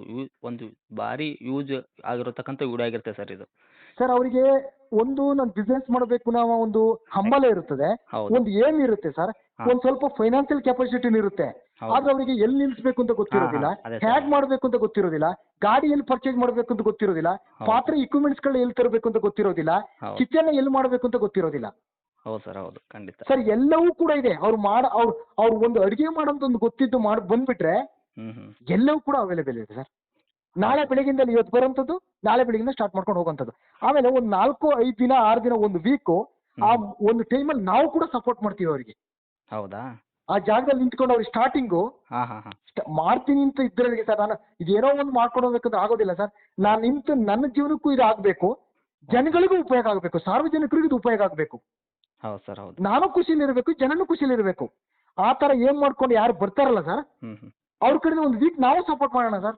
ಒಂದು ಭಾರಿ ಯೂಸ್ ಆಗಿರತಕ್ಕಂಥ ವಿಡಿಯೋ ಆಗಿರುತ್ತೆ ಸರ್ ಇದು. ಸರ್ ಅವರಿಗೆ ಒಂದು ನಾನು ಬಿಸ್ನೆಸ್ ಮಾಡಬೇಕು ಅನ್ನೋ ಒಂದು ಹಂಬಲ ಇರುತ್ತದೆ, ಹೌದು. ಒಂದು ಏಮ್ ಇರುತ್ತೆ ಸರ್, ಹಾ. ಒಂದ್ ಸ್ವಲ್ಪ ಫೈನಾನ್ಷಿಯಲ್ ಕೆಪಾಸಿಟಿನೂ ಇರುತ್ತೆ. ಹೌದು. ಆದ್ರೆ ಅವರಿಗೆ ಎಲ್ಲಿ ನಿಲ್ಸ್ಬೇಕು ಅಂತ ಗೊತ್ತಿರೋದಿಲ್ಲ, ಹಾ, ಅದೇ ಸರ್. ಹ್ಯಾಗ್ ಮಾಡ್ಬೇಕು ಅಂತ ಗೊತ್ತಿರೋದಿಲ್ಲ, ಗಾಡಿ ಎಲ್ಲಿ ಪರ್ಚೇಸ್ ಮಾಡ್ಬೇಕು ಅಂತ ಗೊತ್ತಿರೋದಿಲ್ಲ, ಹೌದು. ಪಾತ್ರೆ ಇಕ್ವಿಪ್ಮೆಂಟ್ಸ್ ಗಳು ಎಲ್ಲಿ ತರಬೇಕು ಅಂತ ಗೊತ್ತಿರೋದಿಲ್ಲ, ಹೌದು. ಕಿಚನ್ ಎಲ್ಲಿ ಮಾಡ್ಬೇಕು ಅಂತ ಗೊತ್ತಿರೋದಿಲ್ಲ. ಹೌದು ಸರ್. ಹೌದು, ಖಂಡಿತ. ಸರ್ ಎಲ್ಲವೂ ಕೂಡ ಇದೆ. ಅವ್ರು ಒಂದು ಅಡಿಗೆ ಮಾಡೋದು ಒಂದು ಗೊತ್ತಿದ್ದು ಮಾಡಿ ಬಂದ್ಬಿಟ್ರೆ ಹ್ಮ್. ಎಲ್ಲವೂ ಕೂಡ ಅವೈಲೇಬಲ್ ಇದೆ ಸರ್. ನಾಳೆ ಬೆಳಗಿಂದ ಇವತ್ತು ಬರೋಂಥದ್ದು, ನಾಳೆ ಬೆಳಗಿಂದ ಸ್ಟಾರ್ಟ್ ಮಾಡ್ಕೊಂಡು ಹೋಗೋಂಥದ್ದು. ಆಮೇಲೆ ಒಂದು 4-5 ದಿನ 6 ದಿನ ಒಂದು ವೀಕು ಆ ಒಂದು ಟೈಮಲ್ಲಿ ನಾವು ಕೂಡ ಸಪೋರ್ಟ್ ಮಾಡ್ತೀವಿ ಅವರಿಗೆ. ಹೌದಾ? ಆ ಜಾಗದಲ್ಲಿ ನಿಂತ್ಕೊಂಡು ಅವ್ರಿಗೆ ಸ್ಟಾರ್ಟಿಂಗು ಹಾ. ಮಾಡ್ತೀನಿ ಅಂತ ಇದ್ರಲ್ಲಿ ಸರ್, ನಾನು ಇದೇನೋ ಒಂದು ಮಾಡ್ಕೊಂಡು ಹೋಗ್ಬೇಕಂದ್ರೆ ಆಗೋದಿಲ್ಲ ಸರ್. ನಾನು ನಿಂತು ನನ್ನ ಜೀವನಕ್ಕೂ ಇದು ಆಗಬೇಕು, ಜನಗಳಿಗೂ ಉಪಯೋಗ ಆಗಬೇಕು, ಸಾರ್ವಜನಿಕರಿಗೂ ಇದು ಉಪಯೋಗ ಆಗಬೇಕು. ಹೌದು ಸರ್. ಹೌದು. ನಾನು ಖುಷಿಲಿರಬೇಕು, ಜನನೂ ಖುಷಿಲಿರಬೇಕು. ಆ ಥರ ಏನ್ ಮಾಡ್ಕೊಂಡು ಯಾರು ಬರ್ತಾರಲ್ಲ ಸರ್, ಹ್ಮ್. ಅವ್ರ ಕಡೆ ಒಂದು ವೀಕ್ ನಾವು ಸಪೋರ್ಟ್ ಮಾಡೋಣ ಸರ್,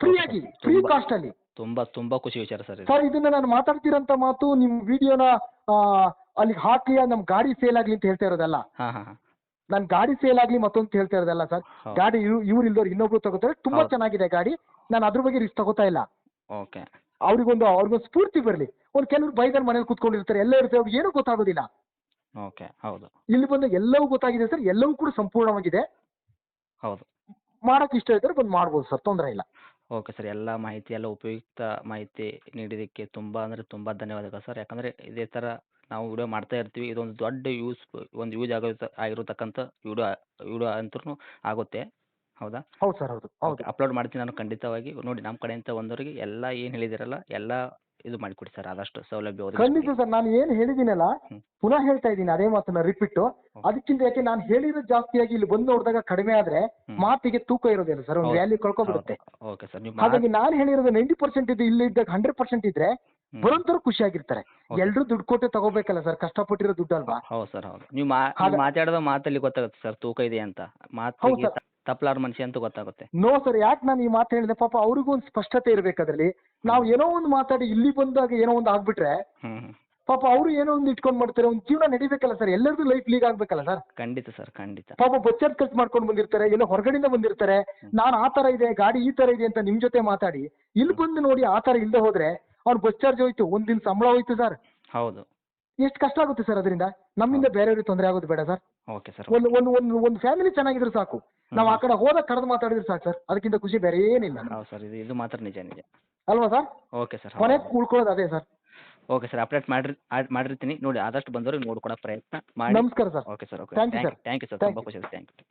ಫ್ರೀಯಾಗಿ, ಫ್ರೀ ಕಾಸ್ಟ್ ಅಲ್ಲಿ. ತುಂಬಾ ಖುಷಿ ವಿಚಾರ ಸರ್ ಇದು. ಸರ್ ಇದನ್ನ ನಾನು ಮಾತಾಡ್ತಿರೋಂಥ ಮಾತು ನಿಮ್ಮ ವಿಡಿಯೋನ ಅಲ್ಲಿ ಹಾಕಿ ನಮ್ ಗಾಡಿ ಸೇಲ್ ಆಗ್ಲಿ ಅಂತ ಹೇಳ್ತಾ ಇರೋದಲ್ಲ. ಹಾ. ನನ್ ಗಾಡಿ ಸೇಲ್ ಆಗ್ಲಿ ಮತ್ತೊಂದು ಹೇಳ್ತಾ ಇರೋದಲ್ಲ ಸರ್. ಹೌದು. ಗಾಡಿ ಇವ್ರು ಇಲ್ದವ್ರು ಇನ್ನೊಬ್ರು ತಗೋತಾರೆ, ತುಂಬಾ ಹೌದು. ಚೆನ್ನಾಗಿದೆ ಗಾಡಿ. ನಾನು ಅದ್ರ ಬಗ್ಗೆ ರಿಸ್ಕ್ ತಗೋತಾ ಇಲ್ಲ. ಓಕೆ. ಅವ್ರಿಗೊಂದು ಸ್ಫೂರ್ತಿ ಬರಲಿ. ಒಂದು ಕೆಲವರು ಬೈದರ್ ಮನೇಲಿ ಕುತ್ಕೊಂಡಿರ್ತಾರೆ, ಎಲ್ಲ ಇರ್ತಾರೆ, ಅವ್ರಿಗೆ ಏನೂ ಗೊತ್ತಾಗೋದಿಲ್ಲ. ಓಕೆ. ಹೌದು. ಇಲ್ಲಿ ಬಂದು ಎಲ್ಲವೂ ಗೊತ್ತಾಗಿದೆ ಸರ್, ಎಲ್ಲವೂ ಕೂಡ ಸಂಪೂರ್ಣವಾಗಿದೆ. ಹೌದು. ಮಾಡಕ್ ಇಷ್ಟ ಇದ್ರೆ ಬಂದು ಮಾಡ್ಬೋದು ಸರ್, ತೊಂದರೆ ಇಲ್ಲ. Okay sir. ಎಲ್ಲ ಉಪಯುಕ್ತ ಮಾಹಿತಿ ನೀಡಿದ್ದಕ್ಕೆ ತುಂಬ ಧನ್ಯವಾದಗಳು ಸರ್. ಯಾಕಂದರೆ ಇದೇ ಥರ ನಾವು ವಿಡಿಯೋ ಮಾಡ್ತಾ ಇರ್ತೀವಿ. ಇದೊಂದು ದೊಡ್ಡ ಯೂಸ್ ಆಗಿರತಕ್ಕಂಥ ವಿಡಿಯೋ ಅಂತೂ ಆಗುತ್ತೆ. ಹೌದಾ? ಹೌದು ಸರ್, ಹೌದು ಹೌದು. ಅಪ್ಲೋಡ್ ಮಾಡ್ತೀನಿ ನಾನು ಖಂಡಿತವಾಗಿ. ನೋಡಿ, ನಮ್ಮ ಕಡೆಯಿಂದ ಬಂದವರಿಗೆ ಎಲ್ಲ ಏನು ಹೇಳಿದಿರಲ್ಲ ಎಲ್ಲ ಇದು ಮಾಡಿಕೊಡಿ ಸರ್, ಆದಷ್ಟು ಸೌಲಭ್ಯ ಒದಗಿಸಿ. ಖಂಡಿತ ಸರ್, ನಾನು ಏನು ಹೇಳಿದ್ದೀನಲ್ಲ ಪುನಃ ಹೇಳ್ತಾ ಇದ್ದೀನಿ ಅದೇ ಮಾತನ್ನ ರಿಪೀಟ್. ಅದಕ್ಕಿಂತ ಯಾಕೆ ನಾನು ಹೇಳಿರೋದು ಜಾಸ್ತಿಯಾಗಿ ಇಲ್ಲಿ ಬಂದು ನೋಡಿದಾಗ ಕಡಿಮೆ ಆದ್ರೆ ಮಾತಿಗೆ ತೂಕ ಇರೋದಿಲ್ಲ ಸರ್, ಒಂದು ವ್ಯಾಲ್ಯೂ ಕಳ್ಕೊಬಿಡುತ್ತೆ. Okay sir. ಹಾಗಾಗಿ ನಾನು ಹೇಳಿರೋದು 90% ಇದು, ಇಲ್ಲಿ ಇದ್ದಾಗ 100% ಇದ್ರೆ ಬರೋಂಥವ್ರು ಖುಷಿಯಾಗಿರ್ತಾರೆ. ಎಲ್ರು ದುಡ್ಡು ಕೊಟ್ಟು ತಗೋಬೇಕಲ್ಲ ಸರ್, ಕಷ್ಟಪಟ್ಟಿರೋ ದುಡ್ಡು ಅಲ್ವಾ? ಹೌದು ಸರ್. ಹೌದು. ನೀವು ಮಾತಾಡೋದು ಮಾತಲ್ಲಿ ಗೊತ್ತಾಗುತ್ತೆ ಸರ್, ತೂಕ ಇದೆ ಅಂತ. ಮಾತಿಗೆ ತಪ್ಪಲಾರ ಮನುಷ್ಯ ಅಂತ ಗೊತ್ತಾಗುತ್ತೆ. ನೋ ಸರ್, ಯಾಕೆ ನಾನು ಈ ಮಾತು ಹೇಳಿದೆ, ಪಾಪ ಅವ್ರಿಗೂ ಒಂದು ಸ್ಪಷ್ಟತೆ ಇರ್ಬೇಕು ಅದ್ರಲ್ಲಿ. ನಾವು ಏನೋ ಒಂದು ಮಾತಾಡಿ ಇಲ್ಲಿ ಬಂದಾಗ ಏನೋ ಒಂದು ಆಗ್ಬಿಟ್ರೆ ಪಾಪ ಅವರು ಏನೋ ಒಂದು ಇಟ್ಕೊಂಡ್ ಮಾಡ್ತಾರೆ. ಒಂದು ಜೀವನ ನಡಿಬೇಕಲ್ಲ ಸರ್, ಎಲ್ಲರಿಗೂ ಲೈಫ್ ಲೀಗ್ ಆಗ್ಬೇಕಲ್ಲ ಸರ್. ಖಂಡಿತ ಸರ್, ಖಂಡಿತ. ಪಾಪ ಬಚ್ಚತ್ ಖರ್ಚು ಮಾಡ್ಕೊಂಡು ಬಂದಿರ್ತಾರೆ, ಎಲ್ಲೋ ಹೊರಗಡೆಯಿಂದ ಬಂದಿರ್ತಾರೆ. ನಾನು ಆ ತರ ಇದೆ, ಗಾಡಿ ಈ ತರ ಇದೆ ಅಂತ ನಿಮ್ ಜೊತೆ ಮಾತಾಡಿ ಇಲ್ಲಿ ಬಂದು ನೋಡಿ ಆ ತರ ಇಲ್ಲದೆ ಹೋದ್ರೆ ಅವ್ನು ಬಸ್ ಚಾರ್ಜ್ ಹೋಯ್ತು, ಒಂದಿನ ಸಂಬಳ ಹೋಯ್ತು ಸರ್. ಹೌದು. ಎಷ್ಟು ಕಷ್ಟ ಆಗುತ್ತೆ ಸರ್ ಅದರಿಂದ. ನಮ್ಮಿಂದ ಬೇರೆಯವ್ರಿಗೆ ತೊಂದರೆ ಆಗೋದು ಬೇಡ ಸರ್. Okay sir. ಒಂದು ಫ್ಯಾಮಿಲಿ ಚೆನ್ನಾಗಿದ್ರೆ ಸಾಕು. ನಾವು ಆ ಕಡೆ ಹೋದಾಗ ಕರೆದು ಮಾತಾಡಿದ್ರೆ ಸಾಕು ಸರ್, ಅದಕ್ಕಿಂತ ಖುಷಿ ಬೇರೆ ಏನಿಲ್ಲ. ಹೌದು ಸರ್, ಇದು ಮಾತ್ರ ನಿಜ ಅಲ್ವಾ ಸರ್? Okay sir. ಕೊನೆಗೆ ಉಳ್ಕೊಳ್ಳೋದು ಅದೇ ಸರ್. ಓಕೆ ಸರ್, ಅಪ್ಡೇಟ್ ಮಾಡಿರ್ತೀನಿ ನೋಡಿ, ಆದಷ್ಟು ಬಂದವ್ರಿಗೆ ನೋಡ್ಕೊಡೋ ಪ್ರಯತ್ನ ಮಾಡಿ. ನಮಸ್ಕಾರ sir. Okay sir. Okay. Thank you, sir. Thank you sir. Thank ತುಂಬ you. ಖುಷಿ. Thank you.